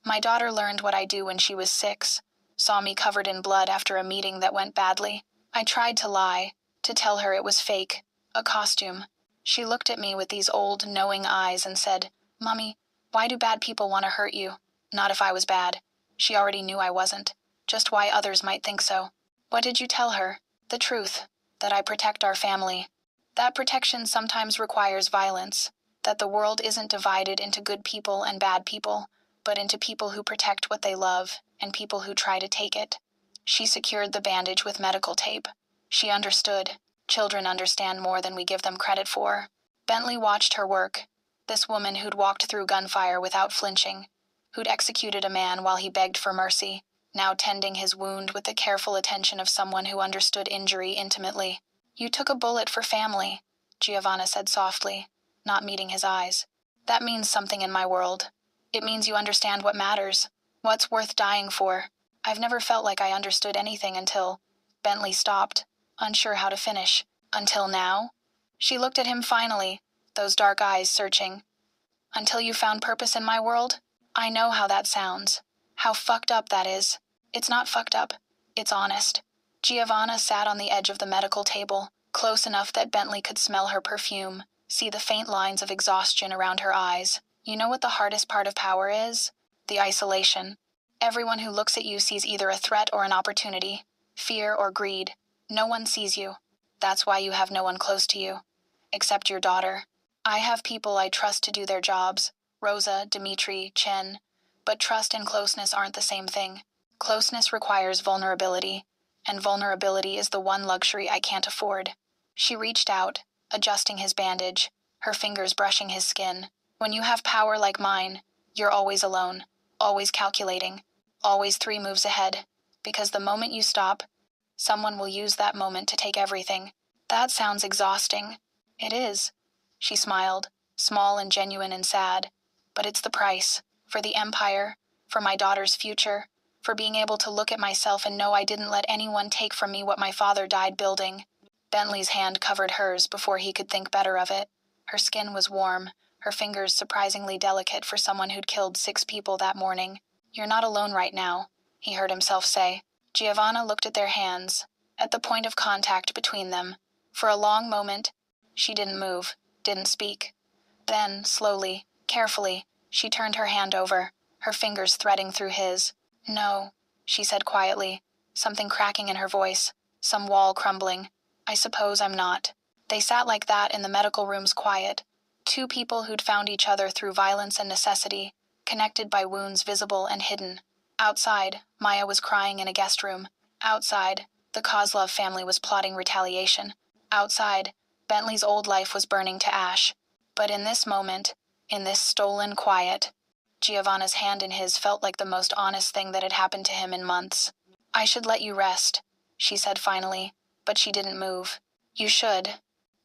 My daughter learned what I do when she was 6, saw me covered in blood after a meeting that went badly. I tried to lie, to tell her it was fake, a costume. She looked at me with these old, knowing eyes and said, Mommy, why do bad people want to hurt you? Not if I was bad. She already knew I wasn't. Just why others might think so. What did you tell her? The truth. That I protect our family. That protection sometimes requires violence. That the world isn't divided into good people and bad people, but into people who protect what they love and people who try to take it. She secured the bandage with medical tape. She understood. Children understand more than we give them credit for. Bentley watched her work. This woman who'd walked through gunfire without flinching, who'd executed a man while he begged for mercy, now tending his wound with the careful attention of someone who understood injury intimately. You took a bullet for family, Giovanna said softly, not meeting his eyes. That means something in my world. It means you understand what matters, what's worth dying for. I've never felt like I understood anything until... Bentley stopped, unsure how to finish. Until now? She looked at him finally, those dark eyes searching. Until you found purpose in my world? I know how that sounds. How fucked up that is. It's not fucked up. It's honest. Giovanna sat on the edge of the medical table, close enough that Bentley could smell her perfume, see the faint lines of exhaustion around her eyes. You know what the hardest part of power is? The isolation. Everyone who looks at you sees either a threat or an opportunity, fear or greed. No one sees you. That's why you have no one close to you. Except your daughter. I have people I trust to do their jobs. Rosa, Dimitri, Chen. But trust and closeness aren't the same thing. Closeness requires vulnerability, and vulnerability is the one luxury I can't afford. She reached out, adjusting his bandage, her fingers brushing his skin. When you have power like mine, you're always alone, always calculating, always 3 moves ahead, because the moment you stop, someone will use that moment to take everything. That sounds exhausting. It is. She smiled, small and genuine and sad. But it's the price. For the empire, for my daughter's future, for being able to look at myself and know I didn't let anyone take from me what my father died building. Bentley's hand covered hers before he could think better of it. Her skin was warm, her fingers surprisingly delicate for someone who'd killed 6 people that morning. You're not alone right now, he heard himself say. Giovanna looked at their hands, at the point of contact between them. For a long moment, she didn't move, didn't speak. Then, slowly, carefully, she turned her hand over, her fingers threading through his. No, she said quietly, something cracking in her voice, some wall crumbling. I suppose I'm not. They sat like that in the medical room's quiet. 2 people who'd found each other through violence and necessity, connected by wounds visible and hidden. Outside, Maya was crying in a guest room. Outside, the Kozlov family was plotting retaliation. Outside, Bentley's old life was burning to ash. But in this moment, in this stolen quiet, Giovanna's hand in his felt like the most honest thing that had happened to him in months. I should let you rest, she said finally, but she didn't move. You should.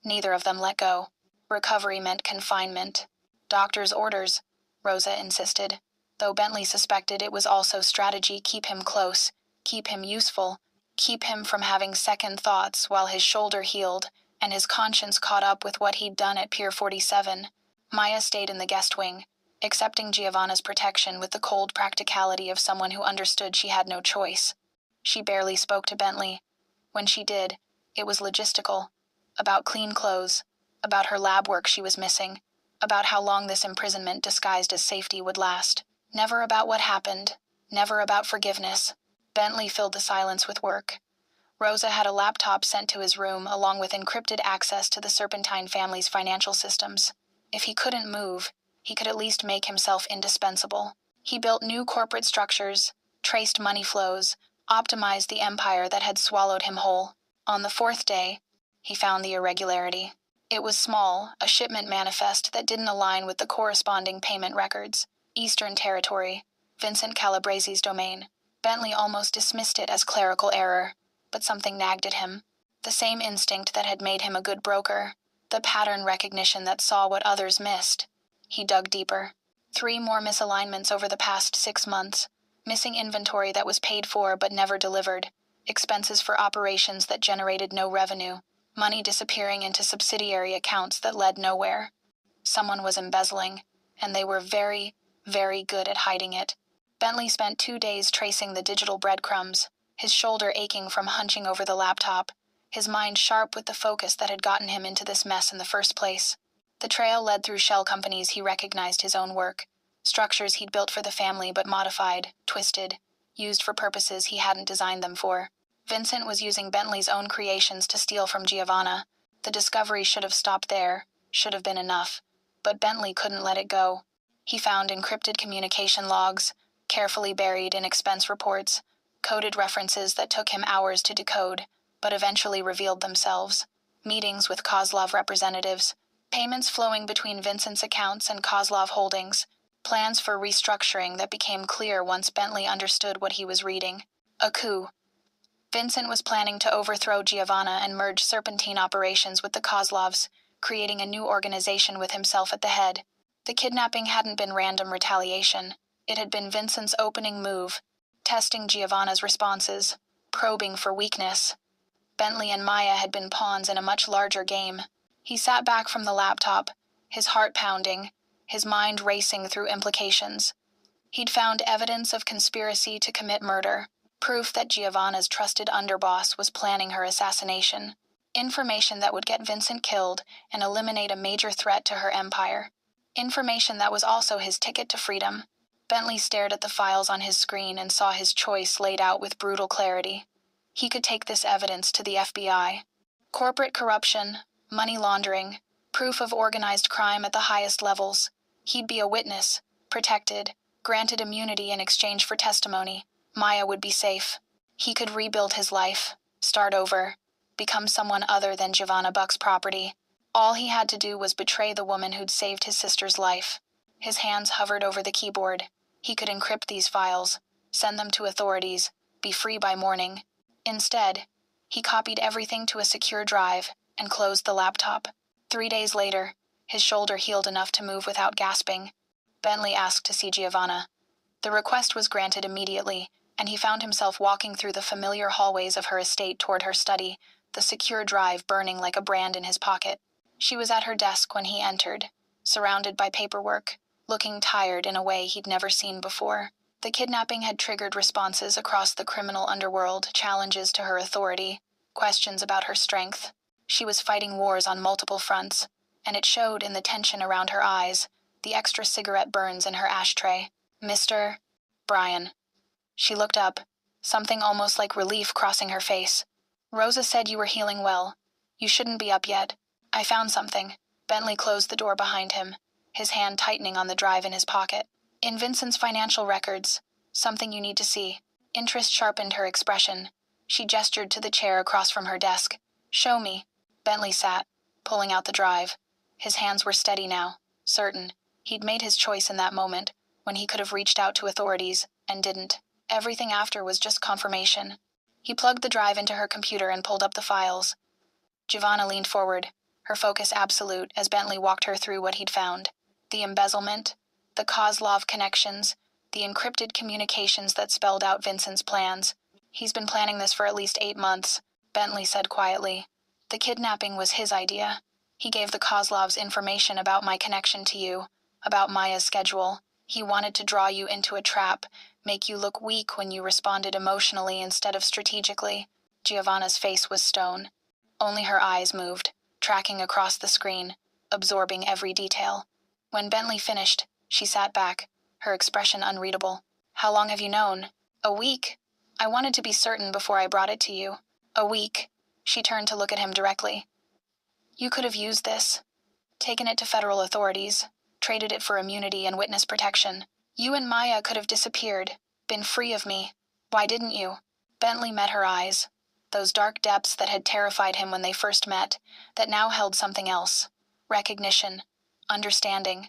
Neither of them let go. Recovery meant confinement. Doctor's orders, Rosa insisted, though Bentley suspected it was also strategy. Keep him close, keep him useful, keep him from having second thoughts while his shoulder healed and his conscience caught up with what he'd done at Pier 47. Maya stayed in the guest wing, accepting Giovanna's protection with the cold practicality of someone who understood she had no choice. She barely spoke to Bentley. When she did, it was logistical, about clean clothes, about her lab work she was missing, about how long this imprisonment disguised as safety would last. Never about what happened, never about forgiveness. Bentley filled the silence with work. Rosa had a laptop sent to his room along with encrypted access to the Serpentine family's financial systems. If he couldn't move, he could at least make himself indispensable. He built new corporate structures, traced money flows, optimized the empire that had swallowed him whole. On the 4th day, he found the irregularity. It was small, a shipment manifest that didn't align with the corresponding payment records. Eastern Territory, Vincent Calabresi's domain. Bentley almost dismissed it as clerical error, but something nagged at him. The same instinct that had made him a good broker, the pattern recognition that saw what others missed. He dug deeper. 3 more misalignments over the past 6 months. Missing inventory that was paid for but never delivered. Expenses for operations that generated no revenue. Money disappearing into subsidiary accounts that led nowhere. Someone was embezzling, and they were very, very good at hiding it. Bentley spent 2 days tracing the digital breadcrumbs, his shoulder aching from hunching over the laptop, his mind sharp with the focus that had gotten him into this mess in the first place. The trail led through shell companies he recognized his own work, structures he'd built for the family but modified, twisted, used for purposes he hadn't designed them for. Vincent was using Bentley's own creations to steal from Giovanna. The discovery should have stopped there, should have been enough, but Bentley couldn't let it go. He found encrypted communication logs, carefully buried in expense reports, coded references that took him hours to decode, but eventually revealed themselves. Meetings with Kozlov representatives, payments flowing between Vincent's accounts and Kozlov holdings, plans for restructuring that became clear once Bentley understood what he was reading. A coup. Vincent was planning to overthrow Giovanna and merge Serpentine operations with the Kozlovs, creating a new organization with himself at the head. The kidnapping hadn't been random retaliation. It had been Vincent's opening move, testing Giovanna's responses, probing for weakness. Bentley and Maya had been pawns in a much larger game. He sat back from the laptop, his heart pounding, his mind racing through implications. He'd found evidence of conspiracy to commit murder, proof that Giovanna's trusted underboss was planning her assassination, information that would get Vincent killed and eliminate a major threat to her empire, information that was also his ticket to freedom. Bentley stared at the files on his screen and saw his choice laid out with brutal clarity. He could take this evidence to the FBI. Corporate corruption, money laundering, proof of organized crime at the highest levels. He'd be a witness, protected, granted immunity in exchange for testimony. Maya would be safe. He could rebuild his life, start over, become someone other than Giovanna Buck's property. All he had to do was betray the woman who'd saved his sister's life. His hands hovered over the keyboard. He could encrypt these files, send them to authorities, be free by morning. Instead, he copied everything to a secure drive and closed the laptop. 3 days later, his shoulder healed enough to move without gasping. Bentley asked to see Giovanna. The request was granted immediately, and he found himself walking through the familiar hallways of her estate toward her study, the secure drive burning like a brand in his pocket. She was at her desk when he entered, surrounded by paperwork, looking tired in a way he'd never seen before. The kidnapping had triggered responses across the criminal underworld, challenges to her authority, questions about her strength. She was fighting wars on multiple fronts, and it showed in the tension around her eyes, the extra cigarette burns in her ashtray. Mr. Brian. She looked up, something almost like relief crossing her face. Rosa said you were healing well. You shouldn't be up yet. I found something. Bentley closed the door behind him, his hand tightening on the drive in his pocket. In Vincent's financial records, something you need to see. Interest sharpened her expression. She gestured to the chair across from her desk. Show me. Bentley sat, pulling out the drive. His hands were steady now, certain. He'd made his choice in that moment, when he could have reached out to authorities, and didn't. Everything after was just confirmation. He plugged the drive into her computer and pulled up the files. Giovanna leaned forward, her focus absolute as Bentley walked her through what he'd found. The embezzlement, the Kozlov connections, the encrypted communications that spelled out Vincent's plans. He's been planning this for at least 8 months, Bentley said quietly. The kidnapping was his idea. He gave the Kozlovs information about my connection to you, about Maya's schedule. He wanted to draw you into a trap, make you look weak when you responded emotionally instead of strategically. Giovanna's face was stone. Only her eyes moved, tracking across the screen, absorbing every detail. When Bentley finished, she sat back, her expression unreadable. How long have you known? A week. I wanted to be certain before I brought it to you. A week. She turned to look at him directly. You could have used this. Taken it to federal authorities, traded it for immunity and witness protection. You and Maya could have disappeared, been free of me. Why didn't you? Bentley met her eyes. Those dark depths that had terrified him when they first met, that now held something else. Recognition. Understanding.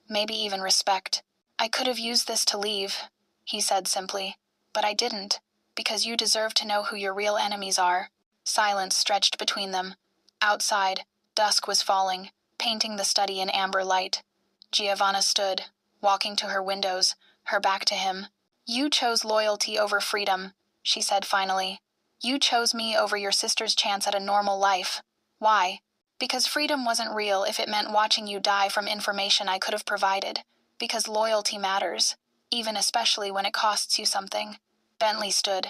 Maybe even respect. I could have used this to leave, he said simply. But I didn't, because you deserve to know who your real enemies are. Silence stretched between them. Outside, dusk was falling, painting the study in amber light. Giovanna stood, walking to her windows, her back to him. You chose loyalty over freedom, she said finally. You chose me over your sister's chance at a normal life. Why? Because freedom wasn't real if it meant watching you die from information I could have provided. Because loyalty matters, even especially when it costs you something. Bentley stood,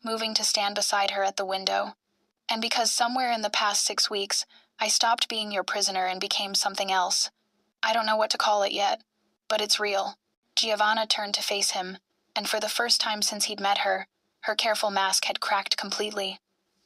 moving to stand beside her at the window. And because somewhere in the past 6 weeks, I stopped being your prisoner and became something else. I don't know what to call it yet, but it's real. Giovanna turned to face him, and for the first time since he'd met her, her careful mask had cracked completely.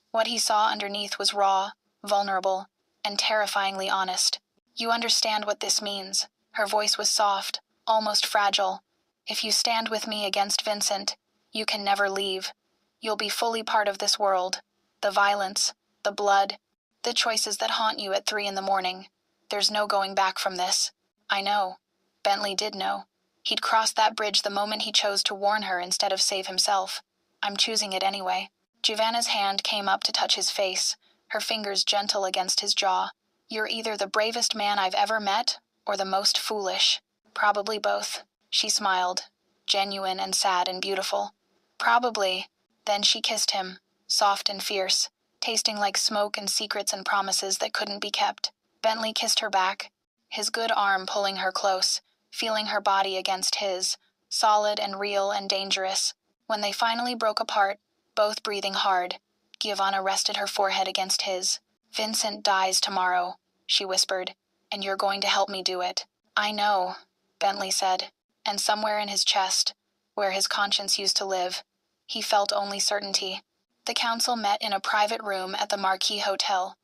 What he saw underneath was raw, vulnerable, and terrifyingly honest. You understand what this means. Her voice was soft, almost fragile. If you stand with me against Vincent, you can never leave. You'll be fully part of this world. The violence, the blood, the choices that haunt you at 3 a.m. There's no going back from this. I know. Bentley did know. He'd crossed that bridge the moment he chose to warn her instead of save himself. I'm choosing it anyway. Giovanna's hand came up to touch his face, her fingers gentle against his jaw. You're either the bravest man I've ever met, or the most foolish? Probably both. She smiled, genuine and sad and beautiful. Probably. Then she kissed him, soft and fierce, tasting like smoke and secrets and promises that couldn't be kept. Bentley kissed her back, his good arm pulling her close, feeling her body against his, solid and real and dangerous. When they finally broke apart, both breathing hard, Giovanna rested her forehead against his. "Vincent dies tomorrow," she whispered, "and you're going to help me do it." "I know," Bentley said, and somewhere in his chest, where his conscience used to live, he felt only certainty. The council met in a private room at the Marquis Hotel,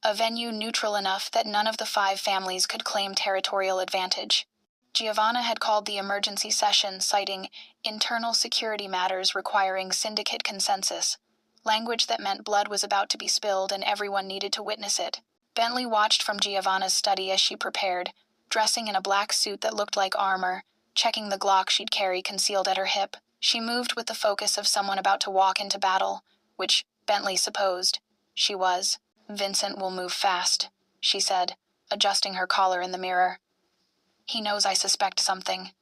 a venue neutral enough that none of the 5 families could claim territorial advantage. Giovanna had called the emergency session, citing internal security matters requiring syndicate consensus, language that meant blood was about to be spilled and everyone needed to witness it. Bentley watched from Giovanna's study as she prepared, dressing in a black suit that looked like armor, checking the Glock she'd carry concealed at her hip. She moved with the focus of someone about to walk into battle, which Bentley supposed she was. "Vincent will move fast," she said, adjusting her collar in the mirror. "He knows I suspect something.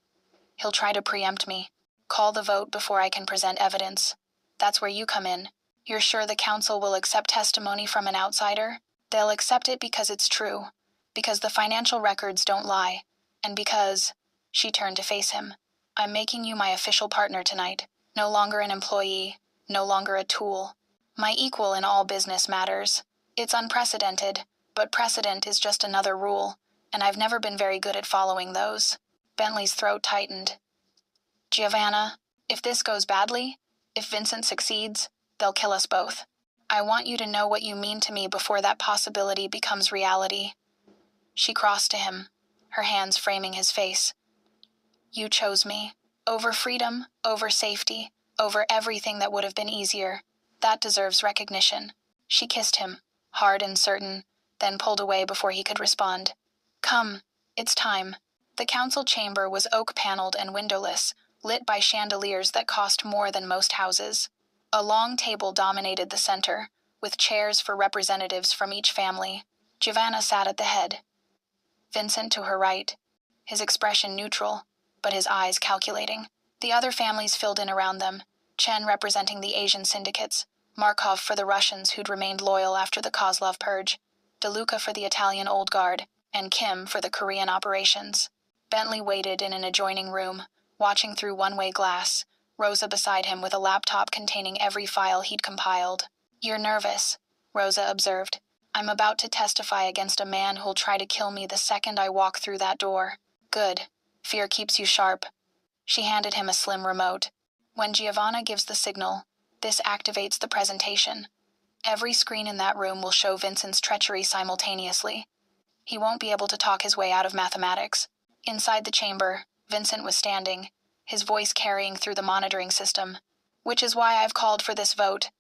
He'll try to preempt me. Call the vote before I can present evidence. That's where you come in. You're sure the council will accept testimony from an outsider? They'll accept it because it's true, because the financial records don't lie, and because," she turned to face him, "I'm making you my official partner tonight. No longer an employee, no longer a tool. My equal in all business matters. It's unprecedented, but precedent is just another rule, and I've never been very good at following those." Bentley's throat tightened. "Giovanna, if this goes badly, if Vincent succeeds, they'll kill us both. I want you to know what you mean to me before that possibility becomes reality." She crossed to him, her hands framing his face. "You chose me. Over freedom, over safety, over everything that would have been easier. That deserves recognition." She kissed him, hard and certain, then pulled away before he could respond. "Come, it's time." The council chamber was oak-paneled and windowless, lit by chandeliers that cost more than most houses. A long table dominated the center, with chairs for representatives from each family. Giovanna sat at the head, Vincent to her right, his expression neutral, but his eyes calculating. The other families filled in around them, Chen representing the Asian syndicates, Markov for the Russians who'd remained loyal after the Kozlov purge, DeLuca for the Italian Old Guard, and Kim for the Korean operations. Bentley waited in an adjoining room, watching through one-way glass, Rosa beside him with a laptop containing every file he'd compiled. "You're nervous," Rosa observed. "I'm about to testify against a man who'll try to kill me the second I walk through that door." "Good. Fear keeps you sharp." She handed him a slim remote. "When Giovanna gives the signal, this activates the presentation. Every screen in that room will show Vincent's treachery simultaneously. He won't be able to talk his way out of mathematics." Inside the chamber, Vincent was standing, his voice carrying through the monitoring system. "Which is why I've called for this vote.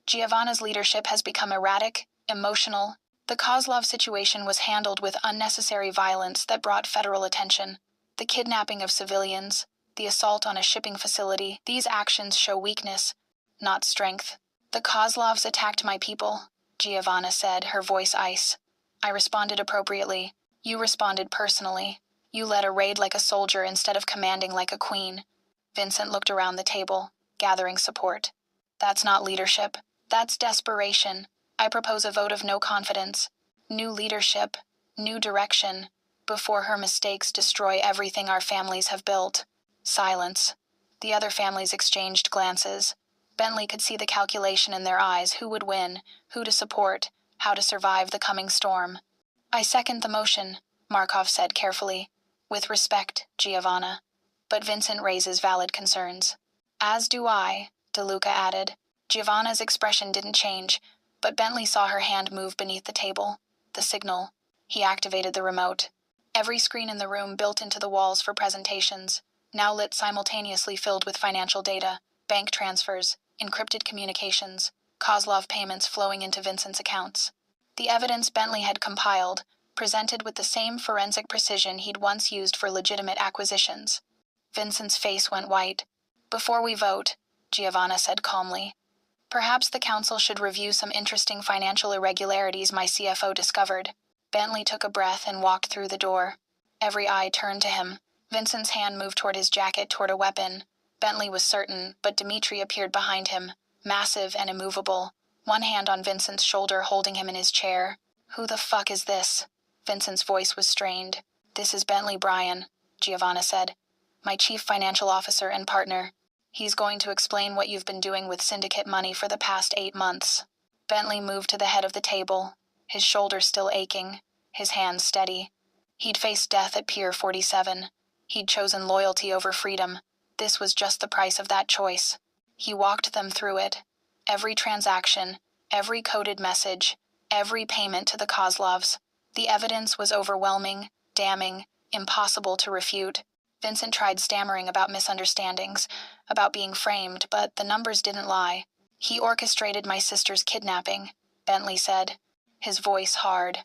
Giovanna's leadership has become erratic, emotional. The Kozlov situation was handled with unnecessary violence that brought federal attention. The kidnapping of civilians, the assault on a shipping facility, these actions show weakness, not strength. The Kozlovs attacked my people," Giovanna said, her voice ice. "I responded appropriately. You responded personally. You led a raid like a soldier instead of commanding like a queen." Vincent looked around the table, gathering support. "That's not leadership. That's desperation. I propose a vote of no confidence. New leadership, new direction, before her mistakes destroy everything our families have built." Silence. The other families exchanged glances. Bentley could see the calculation in their eyes: who would win, who to support, how to survive the coming storm. "I second the motion," Markov said carefully. "With respect, Giovanna. But Vincent raises valid concerns." "As do I," DeLuca added. Giovanna's expression didn't change, but Bentley saw her hand move beneath the table. The signal. He activated the remote. Every screen in the room built into the walls for presentations, now lit simultaneously, filled with financial data, bank transfers, encrypted communications, Kozlov payments flowing into Vincent's accounts. The evidence Bentley had compiled, presented with the same forensic precision he'd once used for legitimate acquisitions. Vincent's face went white. "Before we vote," Giovanna said calmly, "perhaps the council should review some interesting financial irregularities my CFO discovered." Bentley took a breath and walked through the door. Every eye turned to him. Vincent's hand moved toward his jacket, toward a weapon. Bentley was certain, but Dimitri appeared behind him, massive and immovable, one hand on Vincent's shoulder holding him in his chair. "Who the fuck is this?" Vincent's voice was strained. "This is Bentley Bryan," Giovanna said. "My chief financial officer and partner. He's going to explain what you've been doing with syndicate money for the past 8 months." Bentley moved to the head of the table, his shoulders still aching, his hands steady. He'd faced death at Pier 47. He'd chosen loyalty over freedom. This was just the price of that choice. He walked them through it. Every transaction, every coded message, every payment to the Kozlovs. The evidence was overwhelming, damning, impossible to refute. Vincent tried stammering about misunderstandings, about being framed, but the numbers didn't lie. "He orchestrated my sister's kidnapping," Bentley said, his voice hard.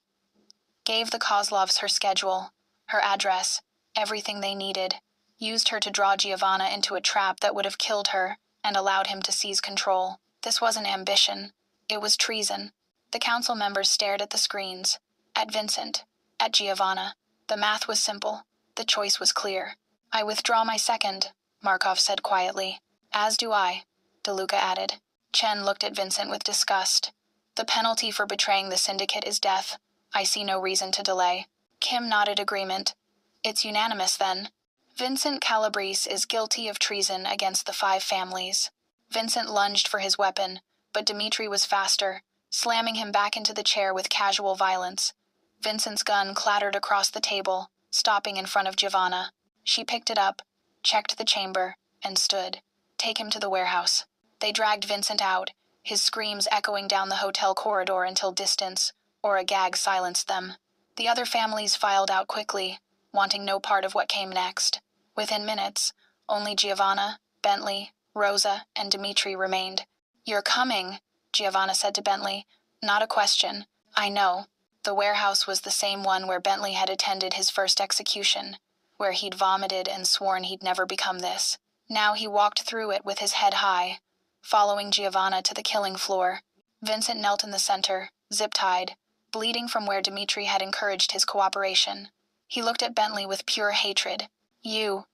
"Gave the Kozlovs her schedule, her address, everything they needed. Used her to draw Giovanna into a trap that would have killed her and allowed him to seize control. This wasn't ambition. It was treason." The council members stared at the screens, at Vincent, at Giovanna. The math was simple. The choice was clear. "I withdraw my second," Markov said quietly. "As do I," DeLuca added. Chen looked at Vincent with disgust. "The penalty for betraying the syndicate is death. I see no reason to delay." Kim nodded agreement. "It's unanimous, then. Vincent Calabrese is guilty of treason against the 5 families." Vincent lunged for his weapon, but Dimitri was faster, slamming him back into the chair with casual violence. Vincent's gun clattered across the table, stopping in front of Giovanna. She picked it up, checked the chamber, and stood. "Take him to the warehouse." They dragged Vincent out, his screams echoing down the hotel corridor until distance, or a gag silenced them. The other families filed out quickly, wanting no part of what came next. Within minutes, only Giovanna, Bentley, Rosa, and Dimitri remained. "You're coming," Giovanna said to Bentley. "Not a question. I know." The warehouse was the same one where Bentley had attended his first execution, where he'd vomited and sworn he'd never become this. Now he walked through it with his head high, following Giovanna to the killing floor. Vincent knelt in the center, zip-tied, bleeding from where Dimitri had encouraged his cooperation. He looked at Bentley with pure hatred. "You,"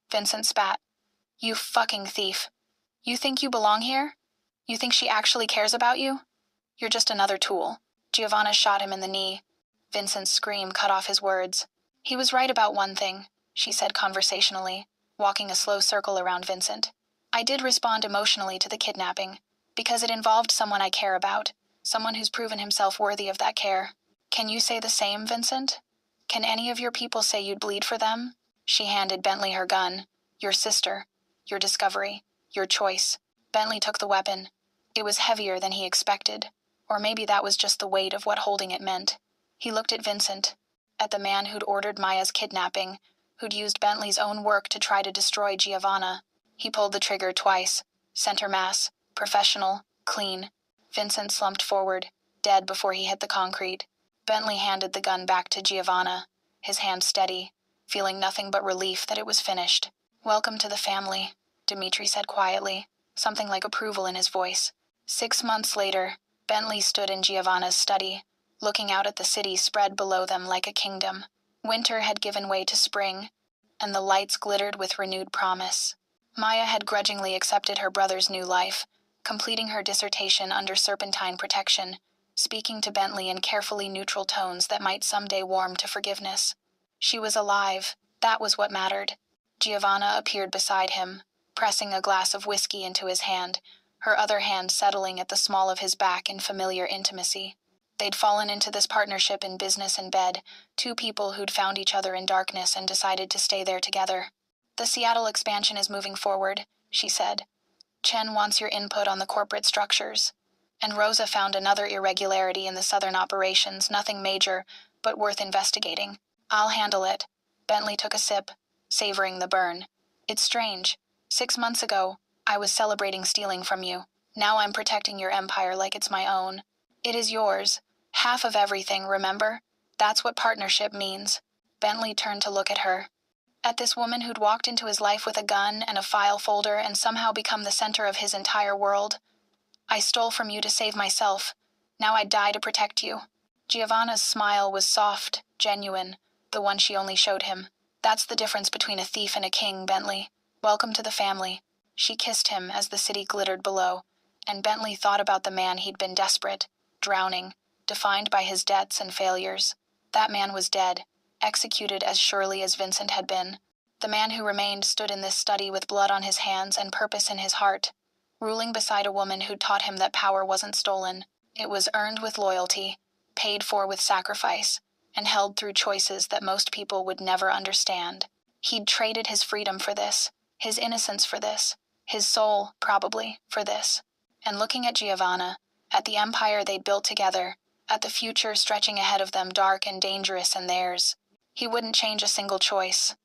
Vincent spat. "You fucking thief. You think you belong here? You think she actually cares about you? You're just another tool." Giovanna shot him in the knee. Vincent's scream cut off his words. "He was right about one thing," she said conversationally, walking a slow circle around Vincent. "I did respond emotionally to the kidnapping, because it involved someone I care about, someone who's proven himself worthy of that care. Can you say the same, Vincent? Can any of your people say you'd bleed for them?" She handed Bentley her gun. "Your sister, your discovery, your choice." Bentley took the weapon. It was heavier than he expected, or maybe that was just the weight of what holding it meant. He looked at Vincent, at the man who'd ordered Maya's kidnapping, who'd used Bentley's own work to try to destroy Giovanna. He pulled the trigger twice. Center mass, professional, clean. Vincent slumped forward, dead before he hit the concrete. Bentley handed the gun back to Giovanna, his hand steady, feeling nothing but relief that it was finished. "Welcome to the family," Dimitri said quietly, something like approval in his voice. 6 months later, Bentley stood in Giovanna's study, looking out at the city spread below them like a kingdom. Winter had given way to spring, and the lights glittered with renewed promise. Maya had grudgingly accepted her brother's new life, completing her dissertation under serpentine protection, speaking to Bentley in carefully neutral tones that might someday warm to forgiveness. She was alive. That was what mattered. Giovanna appeared beside him, pressing a glass of whiskey into his hand, her other hand settling at the small of his back in familiar intimacy. They'd fallen into this partnership in business and bed, 2 people who'd found each other in darkness and decided to stay there together. "The Seattle expansion is moving forward," she said. "Chen wants your input on the corporate structures. And Rosa found another irregularity in the southern operations, nothing major, but worth investigating. I'll handle it." Bentley took a sip, savoring the burn. "It's strange. 6 months ago, I was celebrating stealing from you. Now I'm protecting your empire like it's my own. It is yours. Half of everything, remember? That's what partnership means." Bentley turned to look at her. At this woman who'd walked into his life with a gun and a file folder and somehow become the center of his entire world. "I stole from you to save myself. Now I'd die to protect you." Giovanna's smile was soft, genuine, the one she only showed him. That's the difference between a thief and a king, Bentley. Welcome to the family. She kissed him as the city glittered below, and Bentley thought about the man he'd been desperate, drowning, defined by his debts and failures. That man was dead, executed as surely as Vincent had been. The man who remained stood in this study with blood on his hands and purpose in his heart, ruling beside a woman who'd taught him that power wasn't stolen. It was earned with loyalty, paid for with sacrifice, and held through choices that most people would never understand. He'd traded his freedom for this, his innocence for this, his soul, probably, for this. And looking at Giovanna, at the empire they'd built together, at the future stretching ahead of them dark and dangerous and theirs, he wouldn't change a single choice.